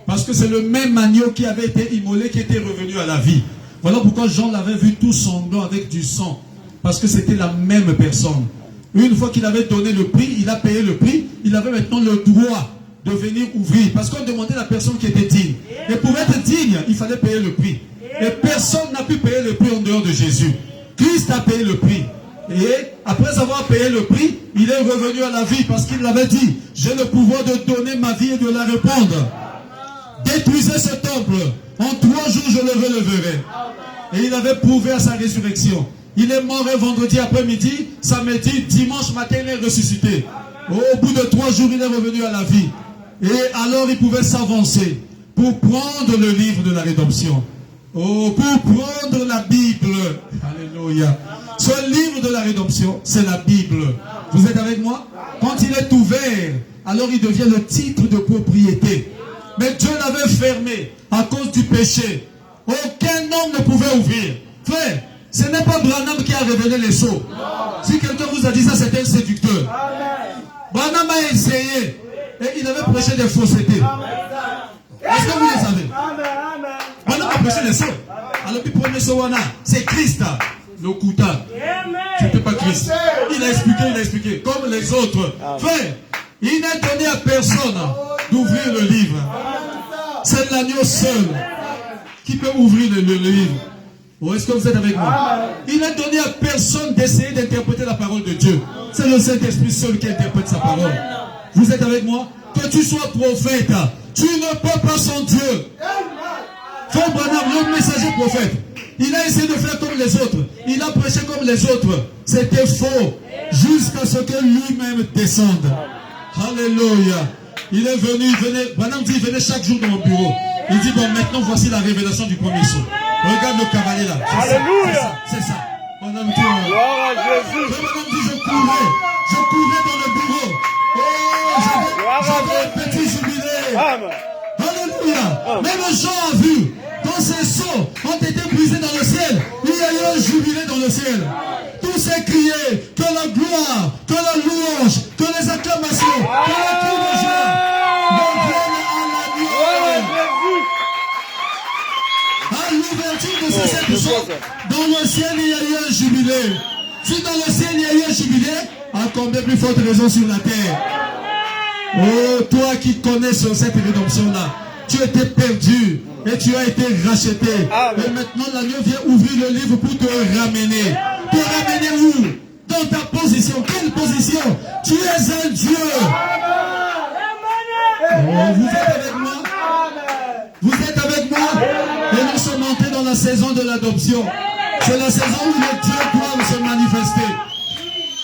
Parce que c'est le même agneau qui avait été immolé qui était revenu à la vie. Voilà pourquoi Jean l'avait vu tout sanglant avec du sang. Parce que c'était la même personne. Une fois qu'il avait donné le prix, il a payé le prix, il avait maintenant le droit de venir ouvrir. Parce qu'on demandait la personne qui était digne. Et pour être digne, il fallait payer le prix. Et personne n'a pu payer le prix en dehors de Jésus. Christ a payé le prix. Et après avoir payé le prix, il est revenu à la vie parce qu'il l'avait dit. J'ai le pouvoir de donner ma vie et de la répandre. Détruisez ce temple. En 3 jours, je le releverai. Et il avait prouvé à sa résurrection. Il est mort un vendredi après-midi, samedi, dimanche matin, il est ressuscité. Au bout de 3 jours, il est revenu à la vie. Et alors, il pouvait s'avancer pour prendre le livre de la rédemption. Oh, pour prendre la Bible. Alléluia. Ce livre de la rédemption, c'est la Bible. Vous êtes avec moi? Quand il est ouvert, alors il devient le titre de propriété. Mais Dieu l'avait fermé à cause du péché. Aucun homme ne pouvait ouvrir. Frère, ce n'est pas Branham qui a révélé les sceaux. Si quelqu'un vous a dit ça, c'est un séducteur. Branham a essayé et il avait prêché des faussetés. Est-ce que vous le savez? Branham a prêché les sceaux. Alors, le premier sceau, c'est Christ. Le Kouta. C'était pas Christ. Il a expliqué, comme les autres. Frère, il n'a donné à personne d'ouvrir le livre. C'est l'agneau seul. Qui peut ouvrir le livre? Ou est-ce que vous êtes avec moi? Il n'a donné à personne d'essayer d'interpréter la parole de Dieu. C'est le Saint-Esprit seul qui interprète sa parole. Vous êtes avec moi? Que tu sois prophète, tu ne peux pas sans Dieu. Frère Branham, le messager prophète, il a essayé de faire comme les autres. Il a prêché comme les autres. C'était faux. Jusqu'à ce que lui-même descende. Alléluia. Il est venu, il venait, Branham dit, il venait chaque jour dans mon bureau. Il dit, bon, maintenant voici la révélation du premier saut. Regarde le cavalier là.
Alléluia.
C'est ça. Branham dit, Branham dit, je courais dans le bureau. Oh, j'avais un petit jubilé. Alléluia. Même Jean a vu, quand ces sceaux ont été brisés dans le ciel, il y a eu un jubilé dans le ciel. Tous ces criés, que la gloire, que la louange, que les acclamations, que la cri de joie reviennent à l'agneau. À l'ouverture de ces sept sceaux, dans le ciel il y a eu un jubilé. Si dans le ciel il y a eu un jubilé, à combien plus forte raison sur la terre? Oh, toi qui connais sur cette rédemption-là, tu étais perdu et tu as été racheté. Et maintenant l'agneau vient ouvrir le livre pour te ramener. Te ramener où? Dans ta position. Quelle position? Tu es un Dieu. Oh, vous êtes avec moi? Vous êtes avec moi? Et nous sommes entrés dans la saison de l'adoption. C'est la saison où les dieux doivent se manifester.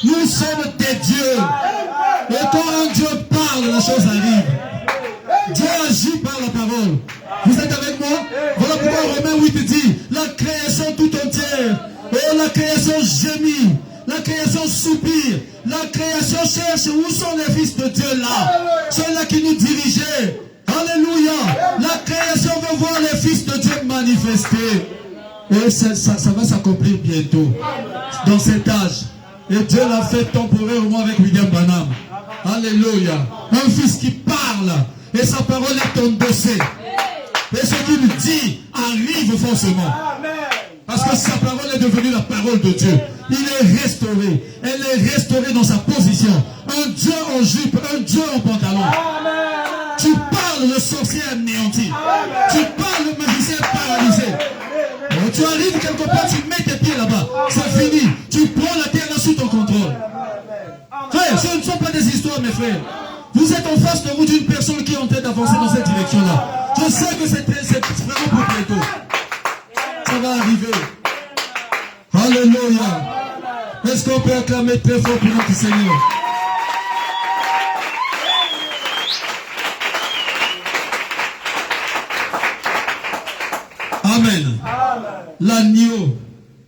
Nous sommes des dieux. Et quand un Dieu parle, la chose arrive. Dieu agit par la parole. Vous êtes avec moi? Voilà pourquoi Romains 8 dit, la création tout entière, et la création gémit, la création soupire, la création cherche où sont les fils de Dieu là, ceux-là qui nous dirigeaient. Alléluia. La création veut voir les fils de Dieu manifester. Et ça va s'accomplir bientôt, dans cet âge. Et Dieu l'a fait temporairement avec William Branham. Alléluia. Un fils qui parle. Et sa parole est endossée. Et ce qu'il dit arrive forcément. Parce que sa parole est devenue la parole de Dieu. Il est restauré. Elle est restaurée dans sa position. Un Dieu en jupe, un Dieu en pantalon. Tu parles, le sorcier anéanti. Tu parles, le magicien paralysé. Donc, tu arrives quelque part, tu mets tes pieds là-bas. C'est fini. Tu prends la terre là sous ton contrôle. Frère, ce ne sont pas des histoires, mes frères. Vous êtes en face de vous d'une personne qui est en train d'avancer dans cette direction-là. Je sais que c'est vraiment pour bientôt. Ça va arriver. Alléluia. Est-ce qu'on peut acclamer très fort pour notre Seigneur? Amen. L'agneau,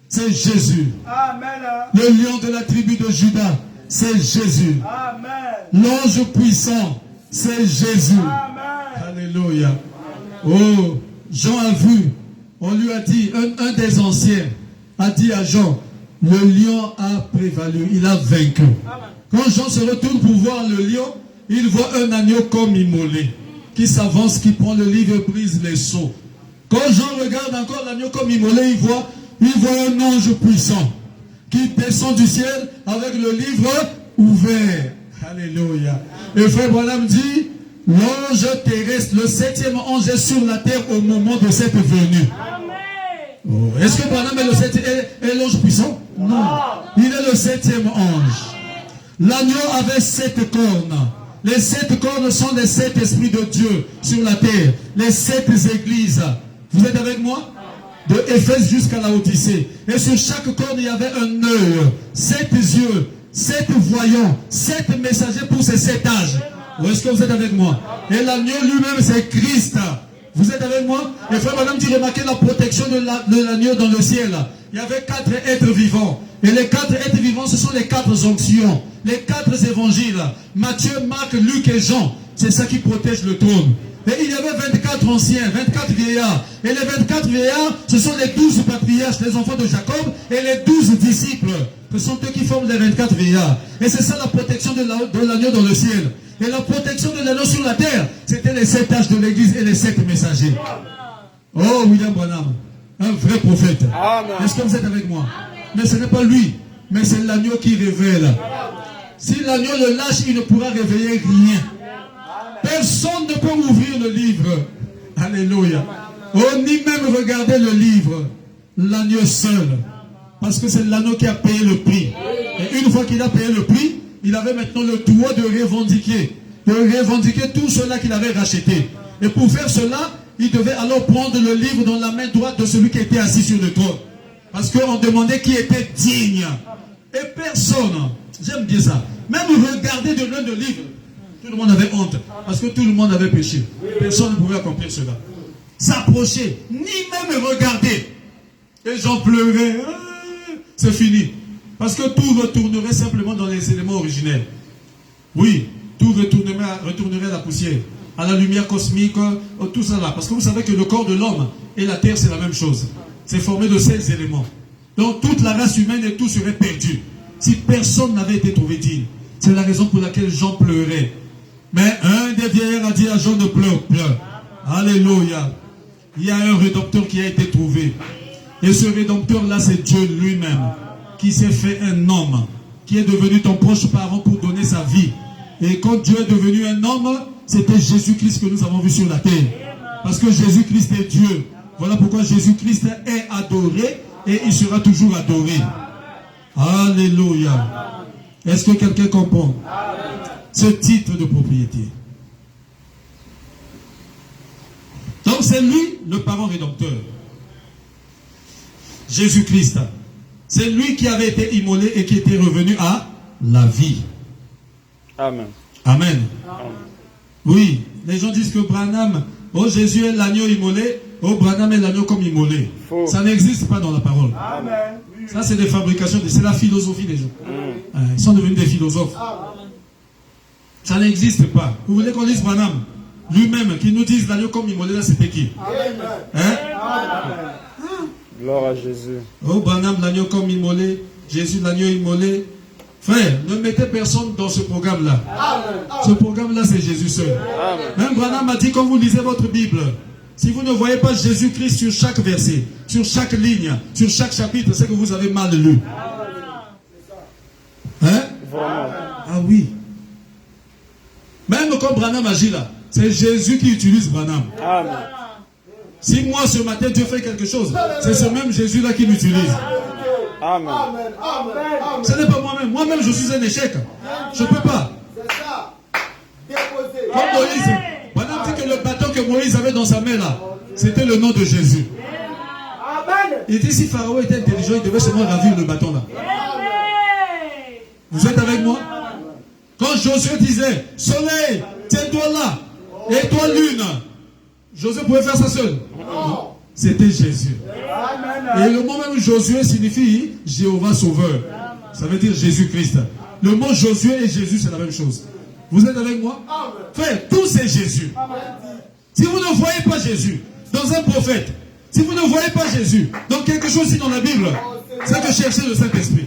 c'est Jésus. Amen. Le lion de la tribu de Juda, c'est Jésus. Amen. L'ange puissant, c'est Jésus. Amen. Alléluia. Oh, Jean a vu, on lui a dit, un des anciens a dit à Jean, le lion a prévalu, il a vaincu. Amen. Quand Jean se retourne pour voir le lion, il voit un agneau comme immolé, qui s'avance, qui prend le livre et brise les sceaux. Quand Jean regarde encore l'agneau comme immolé, il voit un ange puissant qui descend du ciel avec le livre ouvert. Alléluia. Et frère Branham dit, l'ange terrestre, le 7e ange est sur la terre au moment de cette venue. Oh, est-ce que Branham est l'ange puissant? Non. Il est le 7e ange. L'agneau avait 7 cornes. Les 7 cornes sont les 7 esprits de Dieu sur la terre. Les 7 églises. Vous êtes avec moi? De Éphèse jusqu'à la Odyssée. Et sur chaque corne, il y avait un œil, 7 yeux, 7 voyants, 7 messagers pour ces 7 âges. Ou est-ce que vous êtes avec moi? Et l'agneau lui-même, c'est Christ. Vous êtes avec moi? Et frère Madame dit, remarquez la protection de l'agneau dans le ciel. Il y avait 4 êtres vivants. Et les 4 êtres vivants, ce sont les 4 onctions. Les 4 évangiles. Matthieu, Marc, Luc et Jean. C'est ça qui protège le trône. Et il y avait 24 anciens, 24 vieillards. Et les 24 vieillards, ce sont les 12 patriarches, les enfants de Jacob, et les 12 disciples. Ce sont eux qui forment les 24 vieillards. Et c'est ça la protection de l'agneau dans le ciel. Et la protection de l'agneau sur la terre, c'était les 7 âges de l'église et les 7 messagers. Oh, William Branham, un vrai prophète. Est-ce que vous êtes avec moi? Mais ce n'est pas lui, mais c'est l'agneau qui révèle. Si l'agneau le lâche, il ne pourra révéler rien. Personne ne peut ouvrir le livre. Alléluia. Oh, ni même regarder le livre, l'agneau seul. Parce que c'est l'agneau qui a payé le prix. Et une fois qu'il a payé le prix, il avait maintenant le droit de revendiquer tout cela qu'il avait racheté. Et pour faire cela, il devait alors prendre le livre dans la main droite de celui qui était assis sur le trône. Parce qu'on demandait qui était digne. Et personne, j'aime bien ça, même regarder de l'un de livre, tout le monde avait honte. Parce que tout le monde avait péché. Personne ne pouvait accomplir cela. S'approcher, ni même regarder. Les gens pleuraient. C'est fini. Parce que tout retournerait simplement dans les éléments originels. Oui, tout retournerait à la poussière, à la lumière cosmique, tout ça là. Parce que vous savez que le corps de l'homme et la terre, c'est la même chose. C'est formé de 16 éléments. Donc toute la race humaine et tout serait perdu. Si personne n'avait été trouvé digne. C'est la raison pour laquelle Jean pleurait. Mais un des vieillards a dit à Jean de pleure. Alléluia. Il y a un rédempteur qui a été trouvé. Et ce rédempteur-là, c'est Dieu lui-même, qui s'est fait un homme, qui est devenu ton proche parent pour donner sa vie. Et quand Dieu est devenu un homme, c'était Jésus-Christ que nous avons vu sur la terre. Parce que Jésus-Christ est Dieu. Voilà pourquoi Jésus-Christ est adoré et il sera toujours adoré. Alléluia. Est-ce que quelqu'un comprend ce titre de propriété? Donc c'est lui le parent rédempteur. Jésus-Christ. C'est lui qui avait été immolé et qui était revenu à la vie.
Amen.
Amen. Oui, les gens disent que Branham, oh Jésus est l'agneau immolé, oh Branham est l'agneau comme immolé.
Faux.
Ça n'existe pas dans la parole.
Amen.
Ça c'est des fabrications, c'est la philosophie des gens. Ils sont devenus des philosophes. Ça n'existe pas. Vous voulez qu'on dise Branham lui-même, qui nous dise l'agneau comme immolé, là c'était qui?
Gloire à Jésus.
Oh Branham l'agneau comme immolé, Jésus l'agneau immolé. Frère, ne mettez personne dans ce programme-là. Ce programme-là, c'est Jésus seul.
Amen.
Même Branham a dit, quand vous lisez votre Bible, si vous ne voyez pas Jésus-Christ sur chaque verset, sur chaque ligne, sur chaque chapitre, c'est que vous avez mal lu. Hein?
Vraiment.
Ah oui. Même quand Branham agit là, c'est Jésus qui utilise Branham.
Amen.
Si moi, ce matin, Dieu fait quelque chose, c'est ce même Jésus-là qui m'utilise.
Amen.
Ce n'est pas moi-même. Moi-même, je suis un échec. Je ne peux pas. Comme Moïse, Branham dit que le bâton que Moïse avait dans sa main là, c'était le nom de Jésus. Il dit si Pharaon était intelligent, il devait seulement ravir le bâton là. Vous êtes avec moi? Quand Josué disait, soleil, tiens-toi là, et toi lune, Josué pouvait faire ça seul. Non. C'était Jésus. Et le mot même Josué signifie Jéhovah Sauveur. Ça veut dire Jésus-Christ. Le mot Josué et Jésus, c'est la même chose. Vous êtes avec moi? Frère, tout c'est Jésus. Si vous ne voyez pas Jésus dans un prophète, si vous ne voyez pas Jésus dans quelque chose ici dans la Bible, c'est que cherchez le Saint-Esprit.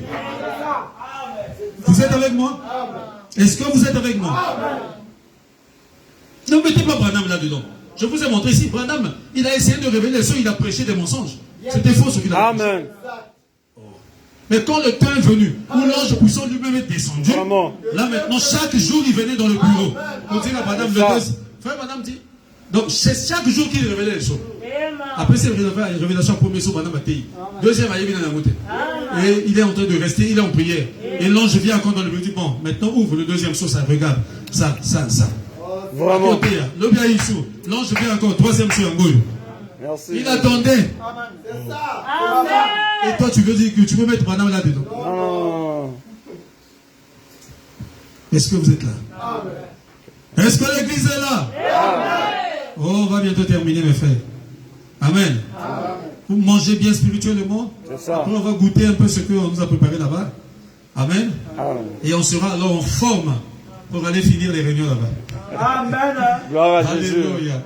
Vous êtes avec moi? Est-ce que vous êtes avec moi? Ne mettez pas Branham là-dedans. Je vous ai montré ici, Branham, il a essayé de révéler les choses, il a prêché des mensonges. C'était faux ce qu'il a dit.
Amen.
Mais quand le temps est venu, où l'ange puissant lui-même est descendu,
Vraiment.
là maintenant, chaque jour, il venait dans le bureau. On dit à Madame le frère Madame dit, donc c'est chaque jour qu'il révélait les choses. Après, c'est la révélation premier sur Madame Matei. Deuxième, et il est en train de rester, il est en prière. Et l'ange vient encore dans le bureau, dit, bon, maintenant ouvre le deuxième saut, ça regarde. Ça.
Vraiment.
Le bien ici, l'ange vient encore, troisième saut, en
Merci.
il attendait. Et toi, tu veux dire que tu veux mettre Branham là-dedans?
Non.
Est-ce que vous êtes là? Est-ce que l'église est là? Oh, on va bientôt terminer, mes frères. Amen. Vous mangez bien spirituellement.
C'est ça.
Après, on va goûter un peu ce qu'on nous a préparé là-bas. Amen. Et on sera alors en forme pour aller finir les réunions là-bas.
Amen. Gloire à Jésus.
Alléluia.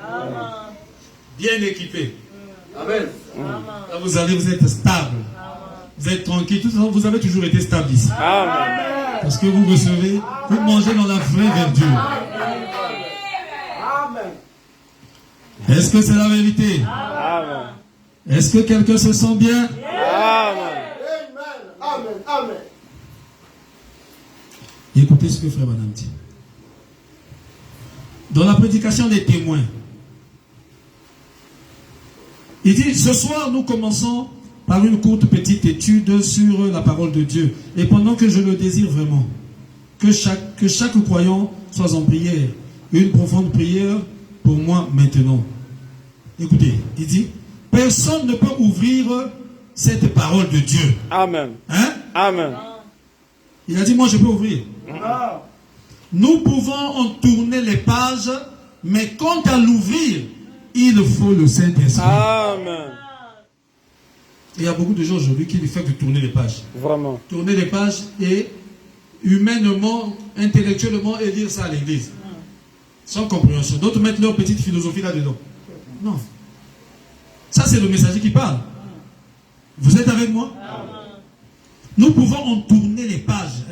Bien équipé.
Amen.
Là, vous allez, vous êtes stable. Vous êtes tranquille. Tout ça, vous avez toujours été stable ici.
Amen.
Parce que vous recevez, vous mangez dans la vraie verdure. Est-ce que c'est la vérité?
Amen.
Est-ce que quelqu'un se sent bien?
Amen.
Écoutez ce que frère Madame dit. Dans la prédication des témoins, Il dit, ce soir, nous commençons par une courte petite étude sur la parole de Dieu. Et pendant que je le désire vraiment, que chaque croyant soit en prière, une profonde prière pour moi maintenant. Écoutez, il dit, personne ne peut ouvrir cette parole de Dieu.
Amen.
Hein?
Amen.
Il a dit, moi je peux ouvrir. Nous pouvons en tourner les pages, mais quant à l'ouvrir, il faut le Saint-Esprit.
Amen.
Il y a beaucoup de gens aujourd'hui qui lui font de tourner les pages.
Vraiment.
Tourner les pages et humainement, intellectuellement, et lire ça à l'église. Sans compréhension. D'autres mettent leur petite philosophie là-dedans. Non. Ça, c'est le messager qui parle. Vous êtes avec moi? Nous pouvons en tourner les pages.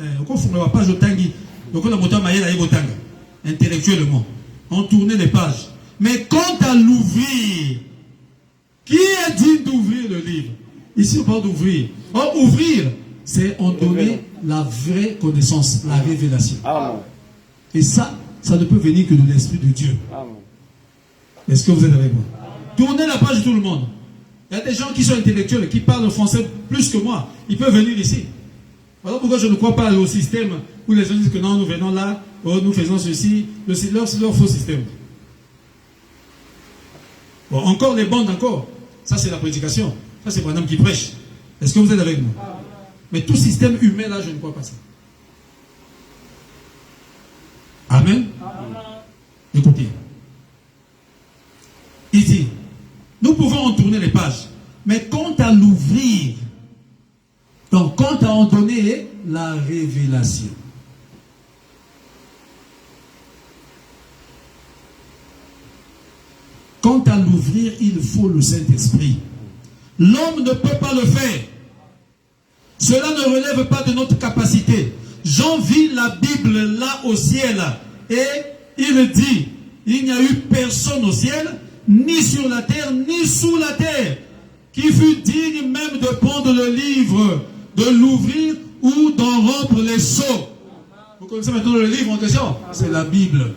La page au tangi. Intellectuellement. En tourner les pages. Mais quant à l'ouvrir, qui est digne d'ouvrir le livre? Ici, on parle d'ouvrir. Or, ouvrir, c'est en donner la vraie connaissance, la révélation.
Amen.
Et ça ne peut venir que de l'Esprit de Dieu.
Amen.
Est-ce que vous êtes avec moi? Tournez la page de tout le monde. Il y a des gens qui sont intellectuels, qui parlent français plus que moi. Ils peuvent venir ici. Voilà pourquoi je ne crois pas au système où les gens disent que non, nous venons là, oh, nous faisons ceci. C'est leur faux système. Bon, encore les bandes, encore. Ça, c'est la prédication. Ça, c'est un homme qui prêche. Est-ce que vous êtes avec moi? Mais tout système humain, là, je ne crois pas ça. Amen. Écoutez. Il dit, nous pouvons en tourner les pages, mais quant à l'ouvrir, donc quant à en donner la révélation. Quant à l'ouvrir, il faut le Saint-Esprit. L'homme ne peut pas le faire. Cela ne relève pas de notre capacité. Jean vit la Bible là au ciel et il dit, il n'y a eu personne au ciel, ni sur la terre, ni sous la terre, qui fut digne même de prendre le livre, de l'ouvrir ou d'en rompre les sceaux. Vous connaissez maintenant le livre en question? C'est la Bible.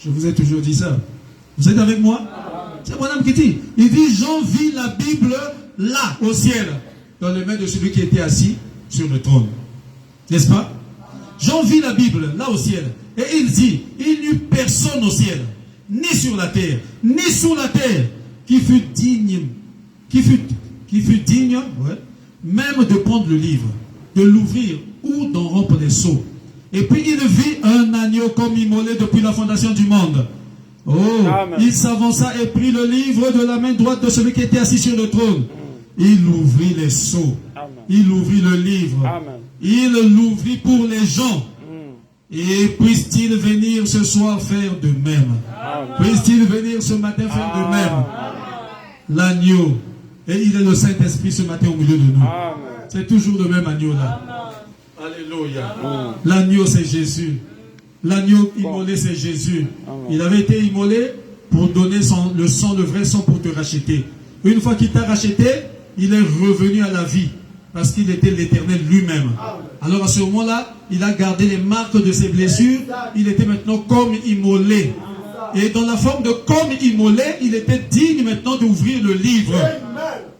Je vous ai toujours dit ça. Vous êtes avec moi? C'est mon âme qui dit. Il dit, Jean vit la Bible là, au ciel, dans les mains de celui qui était assis sur le trône. N'est-ce pas? Jean vit la Bible là, au ciel. Et il dit, il n'y eut personne au ciel, ni sur la terre, ni sous la terre, qui fut digne, même de prendre le livre, de l'ouvrir ou d'en rompre les sceaux. Et puis il vit un agneau comme immolé depuis la fondation du monde. Oh, amen. Il s'avança et prit le livre de la main droite de celui qui était assis sur le trône. Il ouvrit les sceaux. Amen. Il ouvrit le livre. Amen. Il l'ouvrit pour les gens. Et puisse-t-il venir ce soir faire de même. Puisse-t-il venir ce matin faire de même. L'agneau. Et il est le Saint-Esprit ce matin au milieu de nous. C'est toujours le même agneau là. Alléluia. L'agneau c'est Jésus. L'agneau immolé c'est Jésus. Il avait été immolé pour donner le sang, le vrai sang pour te racheter. Une fois qu'il t'a racheté, il est revenu à la vie. Parce qu'il était l'Éternel lui-même. Alors à ce moment-là, il a gardé les marques de ses blessures. Il était maintenant comme immolé. Et dans la forme de comme immolé, il était digne maintenant d'ouvrir le livre.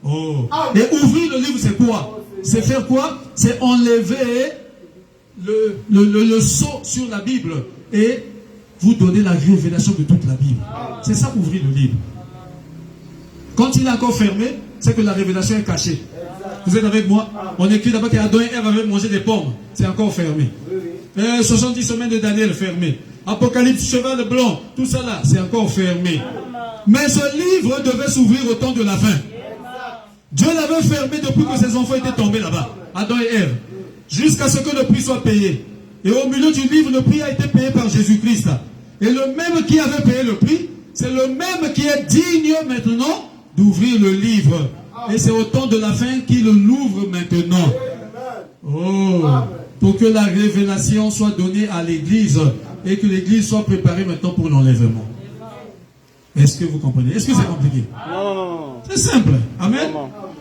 Oh. Et ouvrir le livre, c'est quoi? C'est faire quoi? C'est enlever le sceau sur la Bible et vous donner la révélation de toute la Bible. C'est ça, ouvrir le livre. Quand il est encore fermé, c'est que la révélation est cachée. Vous êtes avec moi? On écrit d'abord qu'Adam et Ève avaient mangé des pommes. C'est encore fermé. 70 semaines de Daniel, fermé. Apocalypse, cheval blanc, tout ça là, c'est encore fermé. Mais ce livre devait s'ouvrir au temps de la fin. Dieu l'avait fermé depuis que ses enfants étaient tombés là-bas. Adam et Ève. Jusqu'à ce que le prix soit payé. Et au milieu du livre, le prix a été payé par Jésus-Christ. Et le même qui avait payé le prix, c'est le même qui est digne maintenant d'ouvrir le livre. Et c'est au temps de la fin qu'il l'ouvre maintenant. Oh, pour que la révélation soit donnée à l'église et que l'église soit préparée maintenant pour l'enlèvement. Est-ce que vous comprenez? Est-ce que c'est compliqué?
Non.
C'est simple. Amen.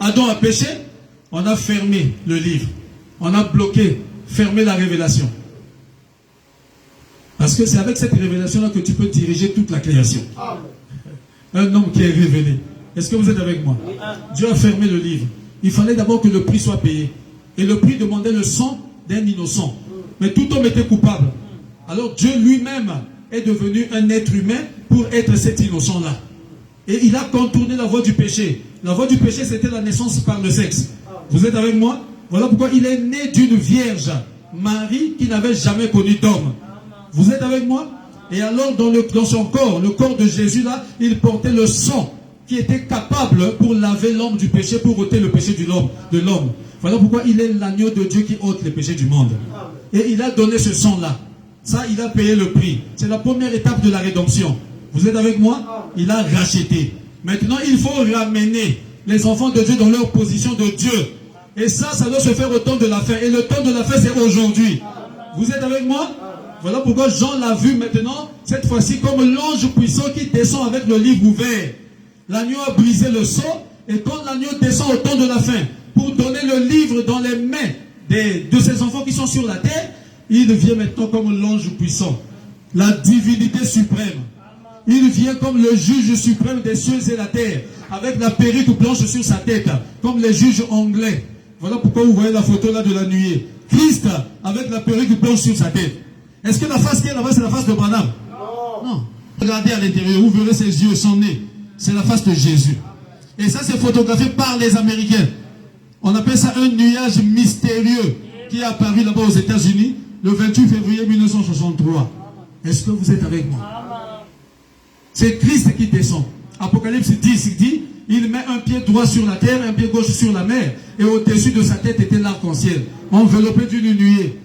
Adam a péché, on a fermé le livre. On a bloqué, fermé la révélation. Parce que c'est avec cette révélation-là que tu peux diriger toute la création. Un homme qui est révélé. Est-ce que vous êtes avec moi? Dieu a fermé le livre. Il fallait d'abord que le prix soit payé. Et le prix demandait le sang d'un innocent. Mais tout homme était coupable. Alors Dieu lui-même est devenu un être humain pour être cet innocent-là. Et il a contourné la voie du péché. La voie du péché, c'était la naissance par le sexe. Vous êtes avec moi? Voilà pourquoi il est né d'une vierge, Marie, qui n'avait jamais connu d'homme. Vous êtes avec moi? Et alors, dans son corps, le corps de Jésus, là, il portait le sang qui était capable pour laver l'homme du péché, pour ôter le péché de l'homme. Voilà pourquoi il est l'agneau de Dieu qui ôte les péchés du monde. Et il a donné ce sang-là. Ça, il a payé le prix. C'est la première étape de la rédemption. Vous êtes avec moi? Il a racheté. Maintenant, il faut ramener les enfants de Dieu dans leur position de Dieu. Et ça doit se faire au temps de la fin. Et le temps de la fin, c'est aujourd'hui. Vous êtes avec moi? Voilà pourquoi Jean l'a vu maintenant, cette fois-ci, comme l'ange puissant qui descend avec le livre ouvert. L'agneau a brisé le sceau, et quand l'agneau descend au temps de la fin, pour donner le livre dans les mains de ces enfants qui sont sur la terre, il devient maintenant comme l'ange puissant, la divinité suprême. Il vient comme le juge suprême des cieux et la terre, avec la perruque blanche sur sa tête, comme les juges anglais. Voilà pourquoi vous voyez la photo là de la nuée. Christ avec la perruque blanche sur sa tête. Est-ce que la face qui est là-bas, c'est la face de Branham? Non. Regardez à l'intérieur, vous verrez ses yeux, son nez. C'est la face de Jésus. Et ça, c'est photographié par les Américains. On appelle ça un nuage mystérieux qui est apparu là-bas aux États-Unis le 28 février 1963. Est-ce que vous êtes avec moi? C'est Christ qui descend. Apocalypse 10 dit, il met un pied droit sur la terre, un pied gauche sur la mer, et au-dessus de sa tête était l'arc-en-ciel, enveloppé d'une nuée.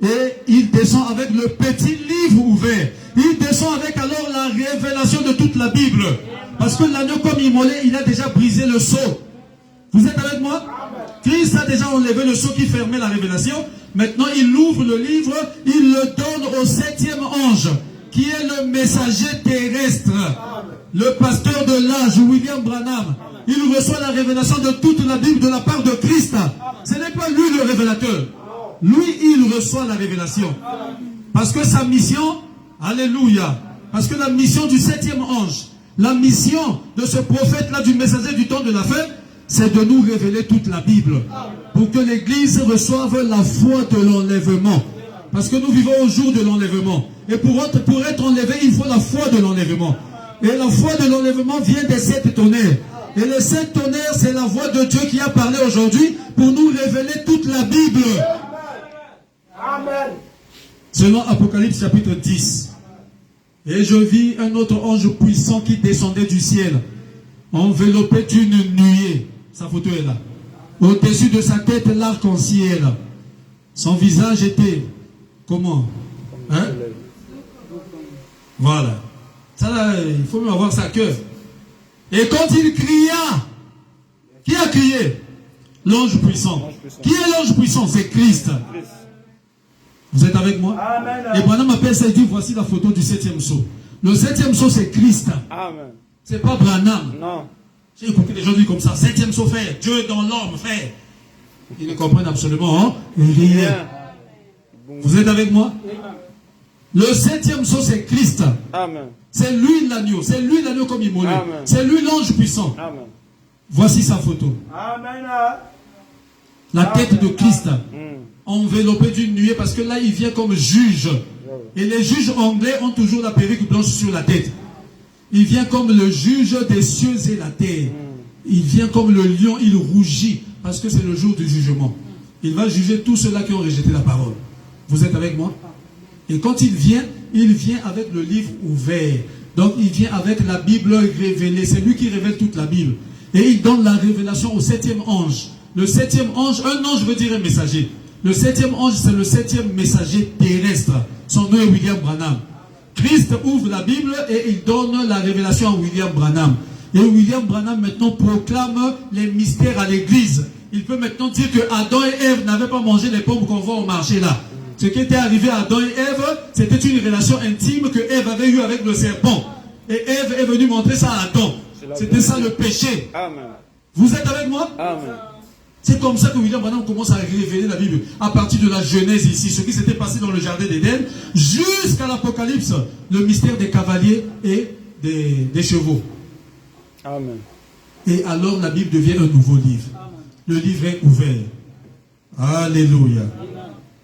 Et il descend avec le petit livre ouvert. Il descend avec alors la révélation de toute la Bible. Parce que l'agneau comme immolé, il a déjà brisé le sceau. Vous êtes avec moi? Christ a déjà enlevé le sceau qui fermait la révélation. Maintenant, il ouvre le livre, il le donne au 7e ange, qui est le messager terrestre, le pasteur de l'âge, William Branham. Il reçoit la révélation de toute la Bible de la part de Christ. Ce n'est pas lui le révélateur. Lui, il reçoit la révélation. Parce que sa mission, alléluia, parce que la mission du 7e ange, la mission de ce prophète-là, du messager du temps de la fin, c'est de nous révéler toute la Bible. Pour que l'Église reçoive la foi de l'enlèvement. Parce que nous vivons au jour de l'enlèvement. Et pour être enlevé, il faut la foi de l'enlèvement. Et la foi de l'enlèvement vient des 7 tonnerres. Et les 7 tonnerres, c'est la voix de Dieu qui a parlé aujourd'hui pour nous révéler toute la Bible.
Amen.
Selon Apocalypse chapitre 10. Et je vis un autre ange puissant qui descendait du ciel, enveloppé d'une nuée. Sa photo est là. Au-dessus de sa tête, l'arc-en-ciel. Son visage était comment? Hein? Voilà. Ça là, il faut même avoir ça à cœur. Et quand il cria, qui a crié? L'ange puissant. Qui est l'ange puissant? C'est Christ. Vous êtes avec moi?
Amen.
Et Branham appelle ça, il dit, voici la photo du 7e sceau. Le 7e sceau, c'est Christ.
Amen.
C'est pas Branham.
Non.
J'ai écouté des gens dire comme ça, 7e sceau, frère, Dieu est dans l'homme, frère. Ils ne comprennent absolument rien. Vous êtes avec moi? Le 7e sceau, c'est Christ.
Amen.
C'est lui l'agneau. C'est lui l'agneau comme immolé. C'est lui l'ange puissant.
Amen.
Voici sa photo.
Amen.
La tête de Christ, enveloppée d'une nuée, parce que là, il vient comme juge. Et les juges anglais ont toujours la perruque blanche sur la tête. Il vient comme le juge des cieux et la terre. Il vient comme le lion, il rougit, parce que c'est le jour du jugement. Il va juger tous ceux-là qui ont rejeté la parole. Vous êtes avec moi? Et quand il vient avec le livre ouvert. Donc il vient avec la Bible révélée. C'est lui qui révèle toute la Bible. Et il donne la révélation au 7e ange. Le 7e ange, un ange veut dire un messager. Le 7e ange, c'est le 7e messager terrestre. Son nom est William Branham. Christ ouvre la Bible et il donne la révélation à William Branham. Et William Branham maintenant proclame les mystères à l'église. Il peut maintenant dire que Adam et Ève n'avaient pas mangé les pommes qu'on voit au marché là. Ce qui était arrivé à Adam et Ève, c'était une relation intime que Ève avait eue avec le serpent. Et Ève est venue montrer ça à Adam. C'était ça le péché.
Amen.
Vous êtes avec moi?
Amen.
C'est comme ça que William Branham commence à révéler la Bible. À partir de la Genèse ici, ce qui s'était passé dans le jardin d'Éden, jusqu'à l'Apocalypse, le mystère des cavaliers et des chevaux.
Amen.
Et alors la Bible devient un nouveau livre. Le livre est ouvert. Alléluia.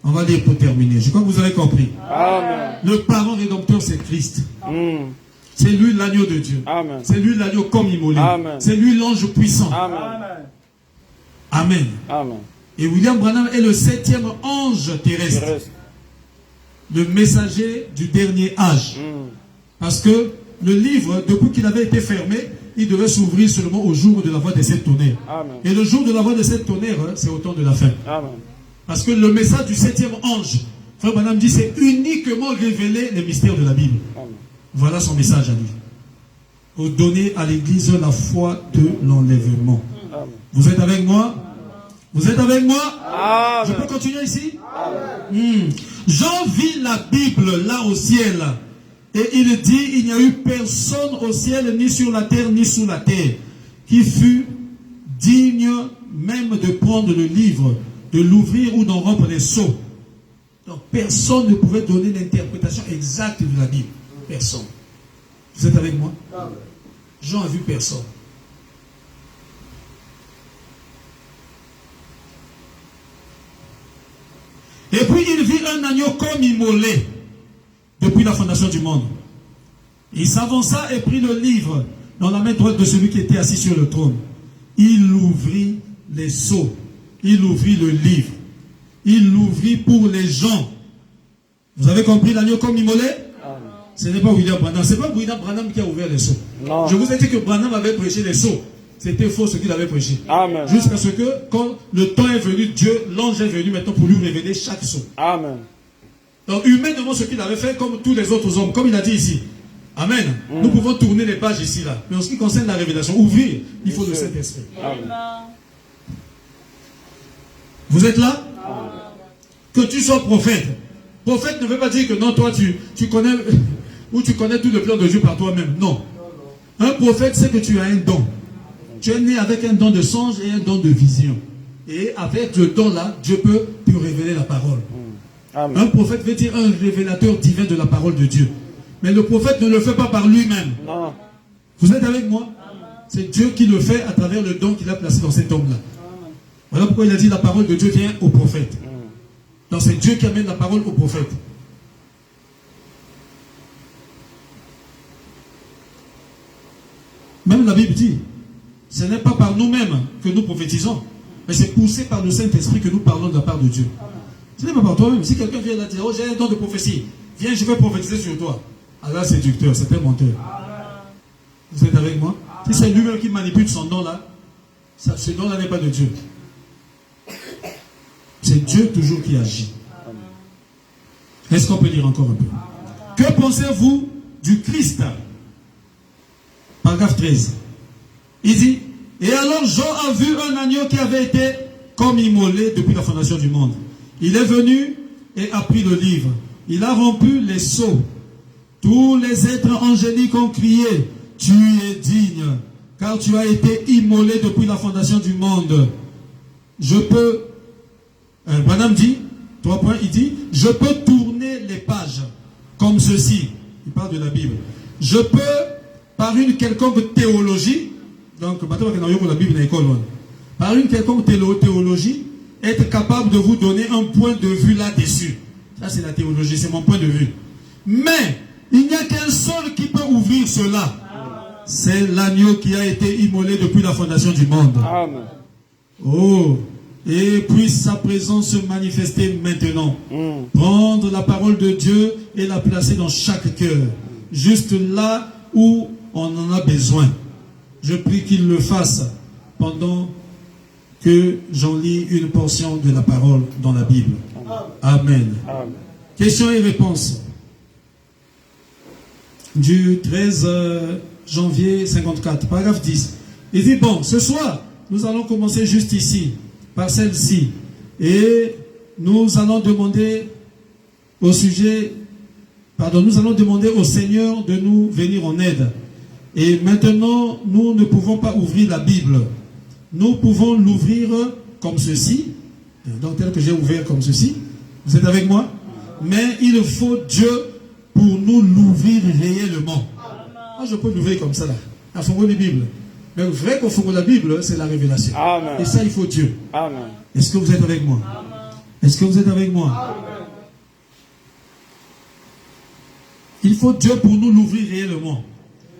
On va lire pour terminer. Je crois que vous avez compris.
Amen.
Le parent rédempteur, c'est Christ.
Mm.
C'est lui l'agneau de Dieu.
Amen.
C'est lui l'agneau comme immolé.
Amen.
C'est lui l'ange puissant.
Amen.
Amen.
Amen.
Et William Branham est le 7e ange terrestre. Le messager du dernier âge.
Mm.
Parce que le livre, depuis qu'il avait été fermé, il devait s'ouvrir seulement au jour de la voix de sept tonnerres.
Amen.
Et le jour de la voix de sept tonnerres, c'est au temps de la fin.
Amen.
Parce que le message du 7e ange, Frère Branham dit, c'est uniquement révéler les mystères de la Bible.
Amen.
Voilà son message à lui. Pour donner à l'Église la foi de l'enlèvement.
Amen.
Vous êtes avec moi? Vous êtes avec moi?
Amen.
Je peux continuer ici? Jean vit la Bible là au ciel. Et il dit, il n'y a eu personne au ciel, ni sur la terre, ni sous la terre, qui fut digne même de prendre le livre, de l'ouvrir ou d'en rompre les sceaux. Donc personne ne pouvait donner l'interprétation exacte de la Bible. Personne. Vous êtes avec moi? Jean a vu personne. Et puis il vit un agneau comme immolé depuis la fondation du monde. Il s'avança et prit le livre dans la main droite de celui qui était assis sur le trône. Il ouvrit les sceaux. Il ouvrit le livre. Il l'ouvrit pour les gens. Vous avez compris l'agneau comme immolé? Ce n'est pas William Branham. Ce n'est pas William Branham qui a ouvert les sceaux.
Non.
Je vous ai dit que Branham avait prêché les sceaux. C'était faux ce qu'il avait prêché.
Amen.
Jusqu'à ce que, quand le temps est venu, Dieu, l'ange est venu maintenant pour lui révéler chaque sceau.
Amen.
Donc, humainement, ce qu'il avait fait, comme tous les autres hommes, comme il a dit ici. Amen. Nous pouvons tourner les pages ici, là. Mais en ce qui concerne la révélation, ouvrir, il faut le Saint-Esprit.
Amen.
Vous êtes là? Que tu sois prophète. Prophète ne veut pas dire que non, toi, tu connais, ou tu connais tout le plan de Dieu par toi-même. Non. Un prophète, c'est que tu as un don. Tu es né avec un don de songe et un don de vision. Et avec le don-là, Dieu peut te révéler la parole.
Amen.
Un prophète veut dire un révélateur divin de la parole de Dieu. Mais le prophète ne le fait pas par lui-même.
Non.
Vous êtes avec moi? C'est Dieu qui le fait à travers le don qu'il a placé dans cet homme-là. Voilà pourquoi il a dit la parole de Dieu vient au prophète. Donc c'est Dieu qui amène la parole au prophète. Même la Bible dit, ce n'est pas par nous-mêmes que nous prophétisons, mais c'est poussé par le Saint-Esprit que nous parlons de la part de Dieu. Ce n'est pas par toi-même. Si quelqu'un vient là dire, oh j'ai un don de prophétie, viens, je vais prophétiser sur toi. Allah séducteur, c'est un menteur. Vous êtes avec moi? Si c'est lui-même qui manipule son don-là, ce don-là n'est pas de Dieu. C'est Dieu toujours qui agit. Est-ce qu'on peut lire encore un peu? Que pensez-vous du Christ? Paragraphe 13. Il dit, et alors Jean a vu un agneau qui avait été comme immolé depuis la fondation du monde. Il est venu et a pris le livre. Il a rompu les sceaux. Tous les êtres angéliques ont crié, tu es digne, car tu as été immolé depuis la fondation du monde. Je peux, Branham dit, 3 points, il dit, je peux tourner les pages comme ceci. Il parle de la Bible. Je peux, par une quelconque théologie, donc, la Bible n'est école, par une quelconque théologie, être capable de vous donner un point de vue là-dessus. Ça, c'est la théologie, c'est mon point de vue. Mais, il n'y a qu'un seul qui peut ouvrir cela. C'est l'agneau qui a été immolé depuis la fondation du monde.
Amen.
Oh, et puisse sa présence se manifester maintenant. Prendre la parole de Dieu et la placer dans chaque cœur. Juste là où on en a besoin. Je prie qu'il le fasse pendant que j'en lis une portion de la parole dans la Bible. Amen.
Amen.
Questions et réponses. Du 13 janvier 54, paragraphe 10. Il dit, bon, ce soir, nous allons commencer juste ici, par celle-ci. Et nous allons demander au sujet, nous allons demander au Seigneur de nous venir en aide. Et maintenant, nous ne pouvons pas ouvrir la Bible. Nous pouvons l'ouvrir comme ceci, donc tel que j'ai ouvert comme ceci. Vous êtes avec moi? Mais il faut Dieu pour nous l'ouvrir réellement. Moi, je peux l'ouvrir comme ça là. À fond de Bible. Mais le vrai confort de la Bible, c'est la révélation.
Amen.
Et ça, il faut Dieu.
Amen.
Est-ce que vous êtes avec moi? Est-ce que vous êtes avec moi? Il faut Dieu pour nous l'ouvrir réellement.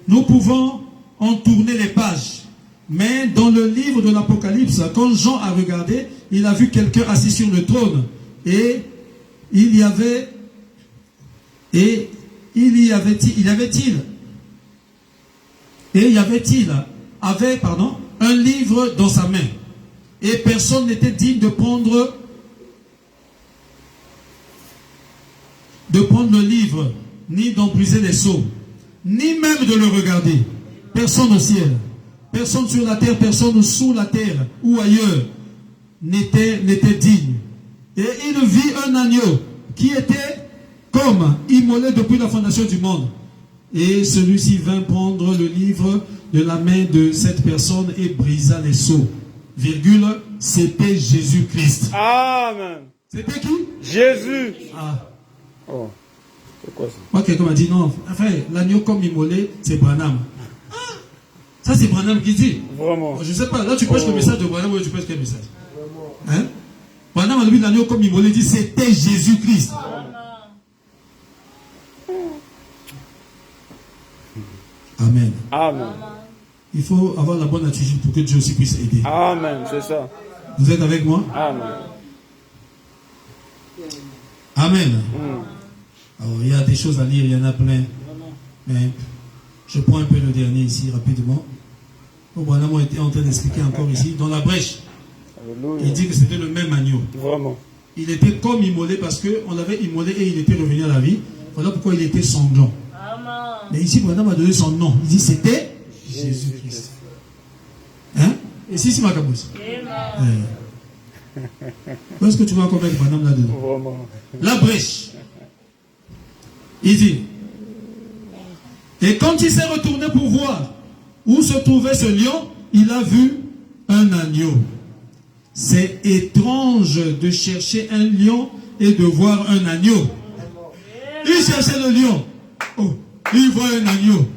Nous pouvons en tourner les pages. Mais dans le livre de l'Apocalypse, quand Jean a regardé, il a vu quelqu'un assis sur le trône. Et il avait un livre dans sa main. Et personne n'était digne de prendre le livre, ni d'en briser les sceaux, ni même de le regarder. Personne au ciel, personne sur la terre, personne sous la terre ou ailleurs n'était digne. Et il vit un agneau qui était comme immolé depuis la fondation du monde. Et celui-ci vint prendre le livre de la main de cette personne et brisa les sceaux. Virgule, c'était Jésus-Christ.
Amen.
C'était qui?
Jésus.
Ah.
Oh. C'est quoi ça?
Moi, quelqu'un m'a dit non, enfin, l'agneau comme immolé, c'est Branham. Ah. Ça, c'est Branham qui dit.
Vraiment.
Je ne sais pas, là, tu prêches le message de Branham ou tu prêches quel message? Hein? Branham a dit l'agneau comme immolé, dit c'était Jésus-Christ. Amen.
Amen.
Il faut avoir la bonne attitude pour que Dieu aussi puisse aider.
Amen, c'est ça.
Vous êtes avec moi?
Amen.
Amen. Alors, il y a des choses à lire, il y en a plein. Mais je prends un peu le dernier ici, rapidement. Branham était en train d'expliquer encore ici, dans la brèche.
Alléluia.
Il dit que c'était le même agneau.
Vraiment.
Il était comme immolé parce qu'on l'avait immolé et il était revenu à la vie. Voilà pourquoi il était sanglant. Mais ici, Branham a donné son nom. Il dit c'était Jésus-Christ. Hein? Et si ma caboose. Où est-ce que tu vas encore mettre Branham là-dedans?
Vraiment.
La brèche. Il dit. Et quand il s'est retourné pour voir où se trouvait ce lion, il a vu un agneau. C'est étrange de chercher un lion et de voir un agneau. Il cherchait le lion. Oh, il voit un agneau.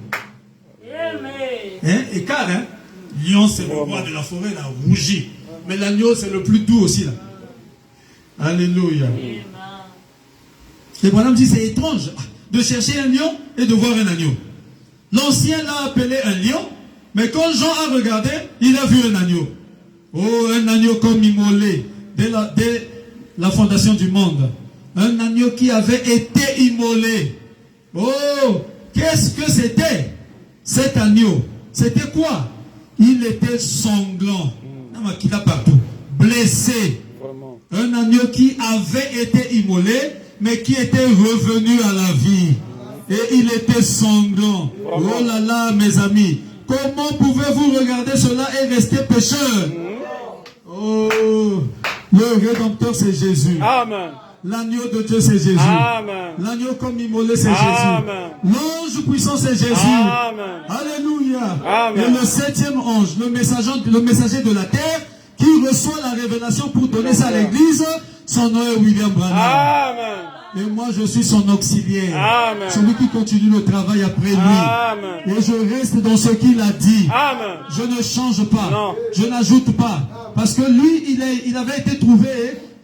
Hein? Et car, hein? Lion, c'est le roi de la forêt, il a rougi. Mais l'agneau, c'est le plus doux aussi, là. Alléluia. Et Branham dit, c'est étrange de chercher un lion et de voir un agneau. L'ancien l'a appelé un lion, mais quand Jean a regardé, il a vu un agneau. Oh, un agneau comme immolé dès la fondation du monde. Un agneau qui avait été immolé. Oh, qu'est-ce que c'était cet agneau? C'était quoi? Il était sanglant. Il a partout. Blessé.
Vraiment.
Un agneau qui avait été immolé, mais qui était revenu à la vie. Et il était sanglant.
Vraiment.
Oh là là, mes amis. Comment pouvez-vous regarder cela et rester pécheur? Oh, le Rédempteur, c'est Jésus.
Amen.
L'agneau de Dieu, c'est Jésus.
Amen.
L'agneau comme immolé, c'est
Amen.
Jésus. L'ange puissant, c'est Jésus.
Amen.
Alléluia.
Amen.
Et le septième ange, le messager de la terre, qui reçoit la révélation pour donner ça à l'église, son nom est William Branham.
Amen.
Et moi, je suis son auxiliaire.
Amen.
Celui qui continue le travail après lui.
Amen.
Et je reste dans ce qu'il a dit.
Amen.
Je ne change pas.
Non.
Je n'ajoute pas. Parce que lui, il avait été trouvé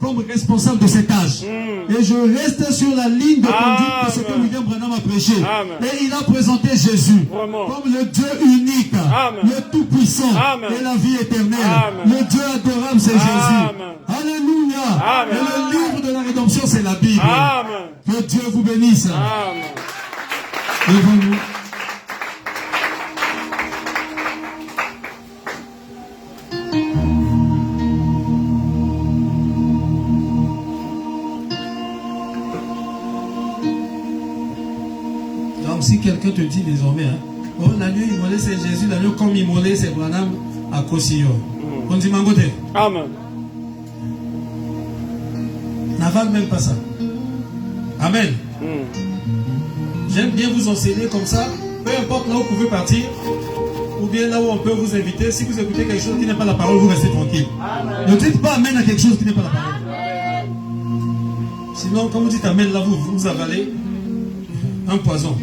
comme responsable de cet âge. Et je reste sur la ligne de conduite de ce que
Amen.
William Branham a prêché.
Amen.
Et il a présenté Jésus
Vraiment.
comme le Dieu unique,
Amen.
le Tout-Puissant
Amen.
et la vie éternelle.
Amen.
Le Dieu adorable, c'est Jésus.
Amen.
Alléluia.
Amen.
Et le livre de la rédemption, c'est la Bible.
Amen.
Que Dieu vous bénisse.
Amen.
Levons-nous. Donc si quelqu'un te dit désormais, hein, oh, l'agneau immolé c'est Jésus, l'agneau comme immolé c'est Branham à Kosio. On dit Mangote.
Amen.
N'avale même pas ça. Amen. J'aime bien vous enseigner comme ça, peu importe là où vous pouvez partir, ou bien là où on peut vous inviter. Si vous écoutez quelque chose qui n'est pas la parole, vous restez tranquille. Ne dites pas Amen à quelque chose qui n'est pas la parole. Sinon, quand vous dites Amen, là vous avalez un poison.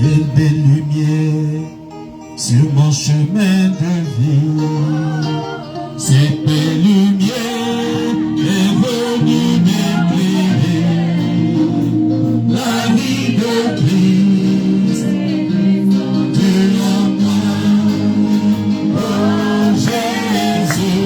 Quelle belle lumière sur mon chemin de vie. Cette belle lumière est venue m'éclairer. La vie de Christ, tu en moi. Oh Jésus,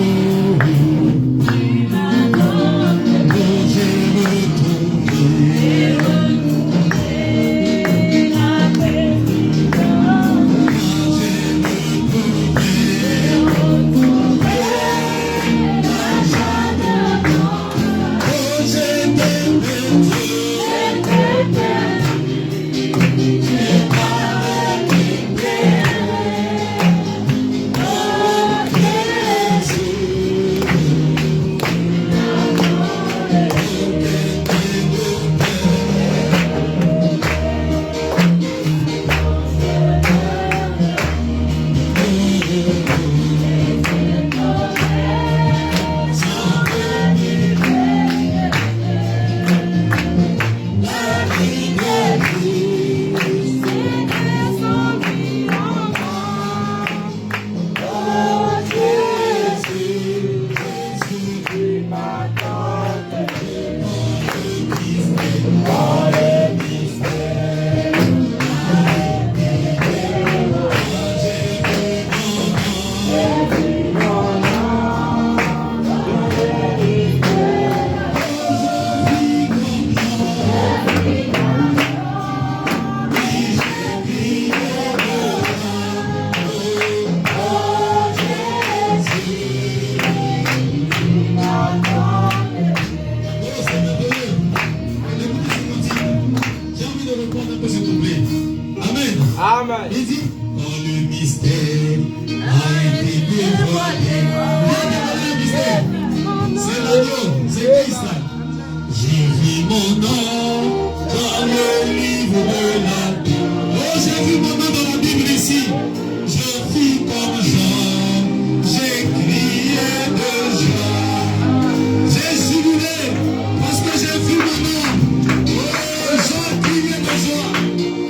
que j'ai retrouvé.
Amen.
Il dit, quand le mystère a été dévoilé. Le mystère, c'est l'agneau, c'est Christ. J'ai vu mon nom dans le livre de la Bible. Oh, j'ai vu mon nom dans la Bible ici. Je vis comme Jean, j'ai crié de joie. J'ai jubilé parce que j'ai vu mon nom. Oh, Jean criait de joie.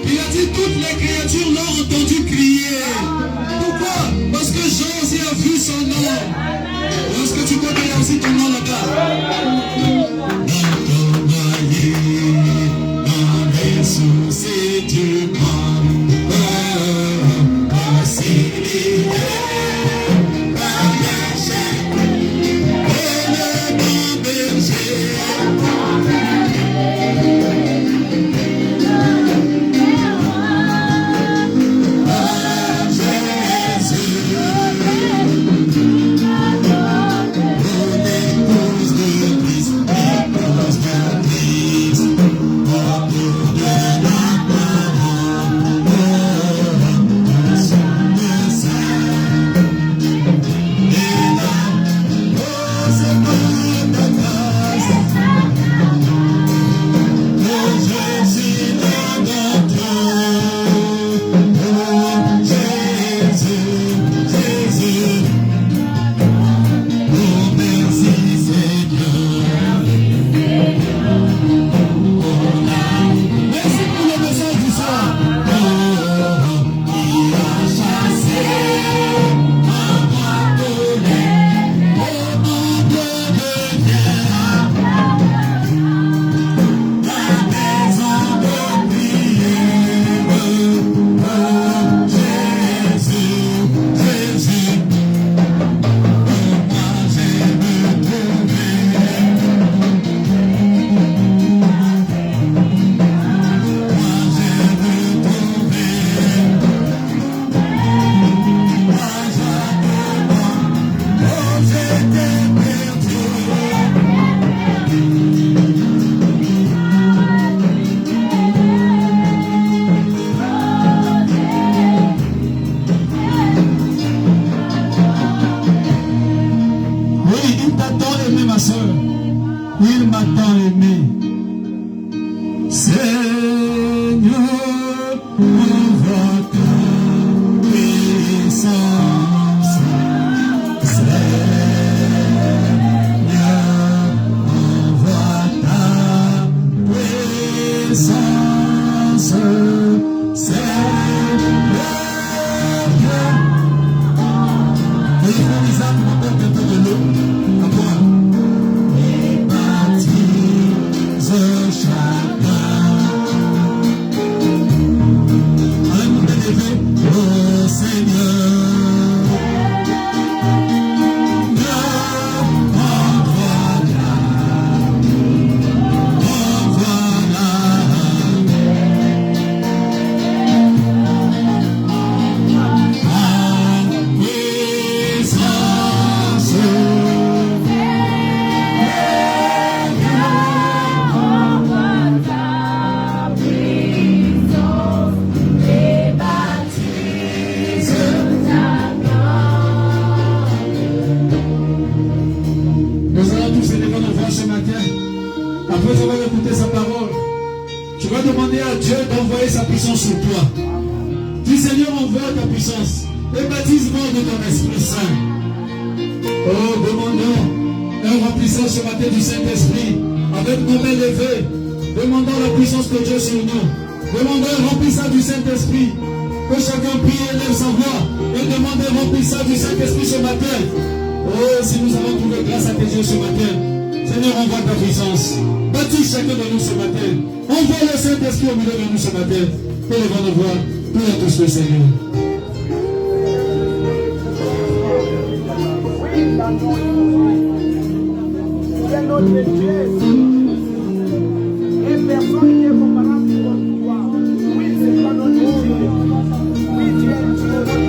Il a dit toutes les créatures l'ont entendu crier. Pourquoi? Parce que Jean aussi a vu son nom. Est-ce que tu connais aussi ton nom là-bas? Dans ton maillet, dans les soucis du monde, voici il m'a tant aimé. Seigneur, envoie ta puissance. Seigneur, envoie ta puissance. Seigneur, après avoir écouté sa parole, tu vas demander à Dieu d'envoyer sa puissance sur toi. Dis Seigneur, envoie ta puissance et baptise-moi de ton Esprit Saint. Oh, demandons un remplissage ce matin du Saint-Esprit avec nos mains levées. Demandons la puissance de Dieu sur nous. Demandons un remplissage du Saint-Esprit. Que chacun prie et lève sa voix et demande un remplissage du Saint-Esprit ce matin. Oh, si nous avons trouvé grâce à tes yeux ce matin, Seigneur, envoie ta puissance. Baptise chacun de nous ce matin. Envoie le Saint-Esprit au milieu de nous ce matin. Élevons nos voix. Prions tous le Seigneur.
C'est notre Dieu. Et personne n'est comparable comme toi. Oui, c'est pas notre Dieu. Oui, tu es Dieu.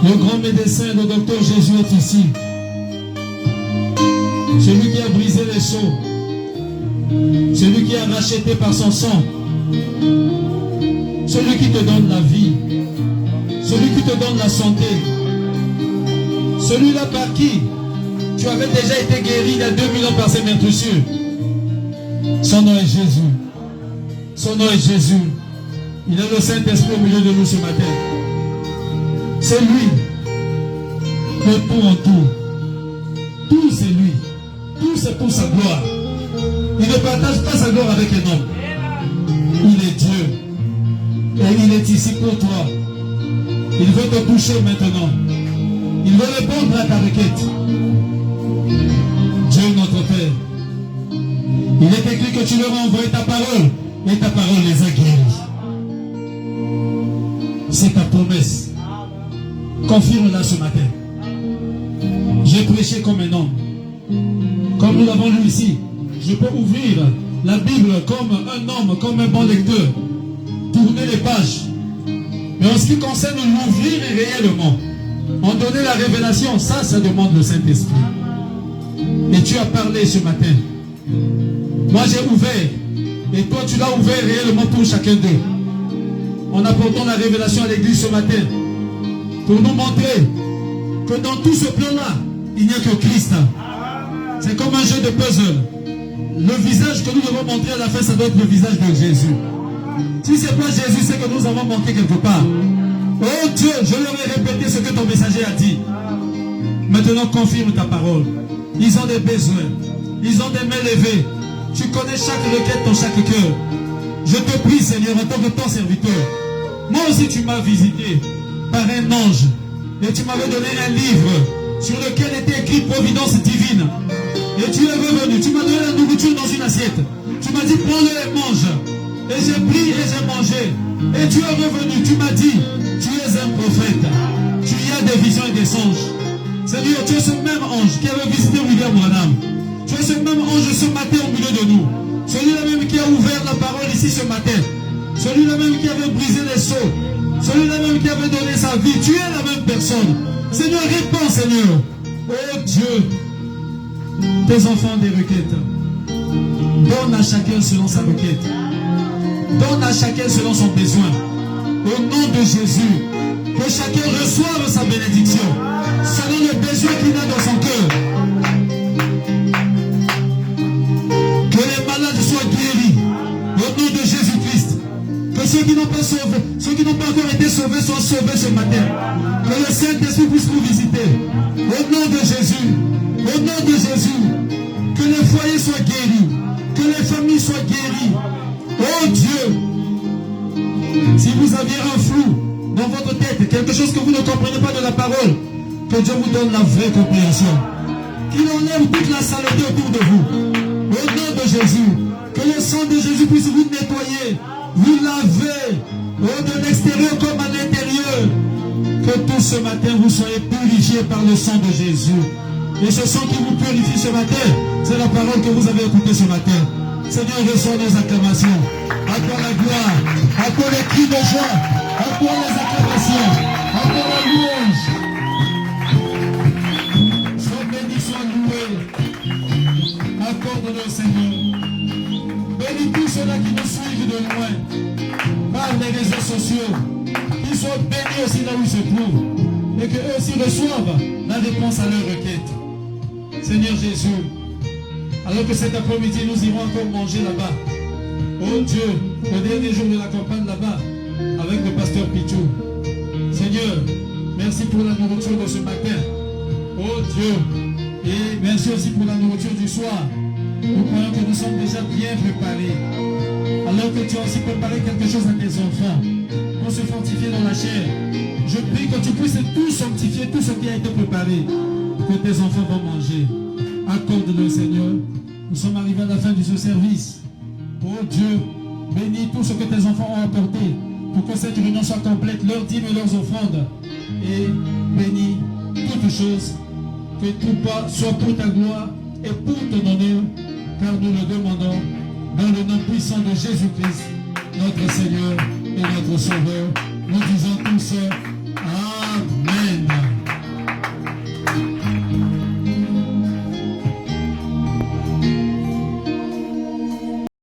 Le grand médecin, le docteur Jésus est ici. Celui qui a brisé les sceaux. Celui qui a racheté par son sang. Celui qui te donne la vie. Celui qui te donne la santé. Celui-là par qui tu avais déjà été guéri il y a 2000 ans par ses meurtrissures. Son nom est Jésus. Son nom est Jésus. Il est le Saint-Esprit au milieu de nous ce matin. C'est lui. Le tout en tout. Tout c'est lui. Tout c'est pour sa gloire. Il ne partage pas sa gloire avec un homme. Il est Dieu. Et il est ici pour toi. Il veut te toucher maintenant. Il veut répondre à ta requête. Dieu notre Père. Il est écrit que tu leur as envoyé ta parole. Et ta parole les a guéris. C'est ta promesse. Confirme-la ce matin. J'ai prêché comme un homme. Comme nous l'avons lu ici. Je peux ouvrir la Bible comme un homme, comme un bon lecteur. Tourner les pages. Mais en ce qui concerne l'ouvrir réellement, en donner la révélation, ça demande le Saint-Esprit. Et tu as parlé ce matin. Moi j'ai ouvert. Et toi tu l'as ouvert réellement pour chacun d'eux. En apportant la révélation à l'église ce matin. Pour nous montrer que dans tout ce plan-là, il n'y a que Christ. C'est comme un jeu de puzzle. Le visage que nous devons montrer à la fin, ça doit être le visage de Jésus. Si ce n'est pas Jésus, c'est que nous avons manqué quelque part. Oh Dieu, je leur ai répété ce que ton messager a dit. Maintenant, confirme ta parole. Ils ont des besoins. Ils ont des mains levées. Tu connais chaque requête dans chaque cœur. Je te prie, Seigneur, en tant que ton serviteur. Moi aussi, tu m'as visité par un ange. Et tu m'avais donné un livre sur lequel était écrit Providence divine. Et tu es revenu. Tu m'as donné la nourriture dans une assiette. Tu m'as dit, prends-le et mange. Et j'ai pris et j'ai mangé. Et tu es revenu. Tu m'as dit, tu es un prophète. Tu y as des visions et des songes. Seigneur, tu es ce même ange qui avait visité William Branham. Tu es ce même ange ce matin au milieu de nous. Celui-là même qui a ouvert la parole ici ce matin. Celui-là même qui avait brisé les sceaux. Celui-là même qui avait donné sa vie. Tu es la même personne. Seigneur, réponds, Seigneur. Oh Dieu, tes enfants ont des requêtes. Donne à chacun selon sa requête. Donne à chacun selon son besoin. Au nom de Jésus, que chacun reçoive sa bénédiction selon le besoin qu'il a dans son cœur. Que les malades soient guéris au nom de Jésus-Christ. Que ceux qui n'ont pas sauvé, ceux qui n'ont pas encore été sauvés soient sauvés ce matin. Que le Saint-Esprit puisse nous visiter. Au nom de Jésus. Au nom de Jésus. Que les foyers soient guéris. Que les familles soient guéries. Oh Dieu. Si vous aviez un flou dans votre tête, quelque chose que vous ne comprenez pas de la parole, que Dieu vous donne la vraie compréhension. Qu'il enlève toute la saleté autour de vous. Au nom de Jésus. Que le sang de Jésus puisse vous nettoyer, vous laver, de l'extérieur comme à l'intérieur. Que tout ce matin vous soyez purifiés par le sang de Jésus. Et ce sang qui vous purifie ce matin, c'est la parole que vous avez écoutée ce matin. Seigneur, reçois nos acclamations. À toi la gloire, à toi les cris de joie, à toi les acclamations, à toi la louange. Sois béni, sois loué. Accorde-le, Seigneur. Bénis tous ceux-là qui nous suivent de loin par les réseaux sociaux. Qu'ils soient bénis aussi là où ils se trouvent. Et qu'eux aussi reçoivent la réponse à leurs requêtes. Seigneur Jésus, alors que cet après-midi nous irons encore manger là-bas. Oh Dieu, le dernier jour de la campagne là-bas, avec le pasteur Pichou. Seigneur, merci pour la nourriture de ce matin. Oh Dieu, et merci aussi pour la nourriture du soir. Nous croyons que nous sommes déjà bien préparés. Alors que tu as aussi préparé quelque chose à tes enfants pour se fortifier dans la chair. Je prie que tu puisses tout sanctifier, tout ce qui a été préparé, que tes enfants vont manger. Accorde-le, Seigneur. Nous sommes arrivés à la fin de ce service. Oh Dieu, bénis tout ce que tes enfants ont apporté pour que cette réunion soit complète, leurs dîmes et leurs offrandes. Et bénis toutes choses, que tout soit pour ta gloire et pour ton honneur, car nous le demandons dans le nom puissant de Jésus-Christ, notre Seigneur et notre Sauveur. Nous disons tous, Amen.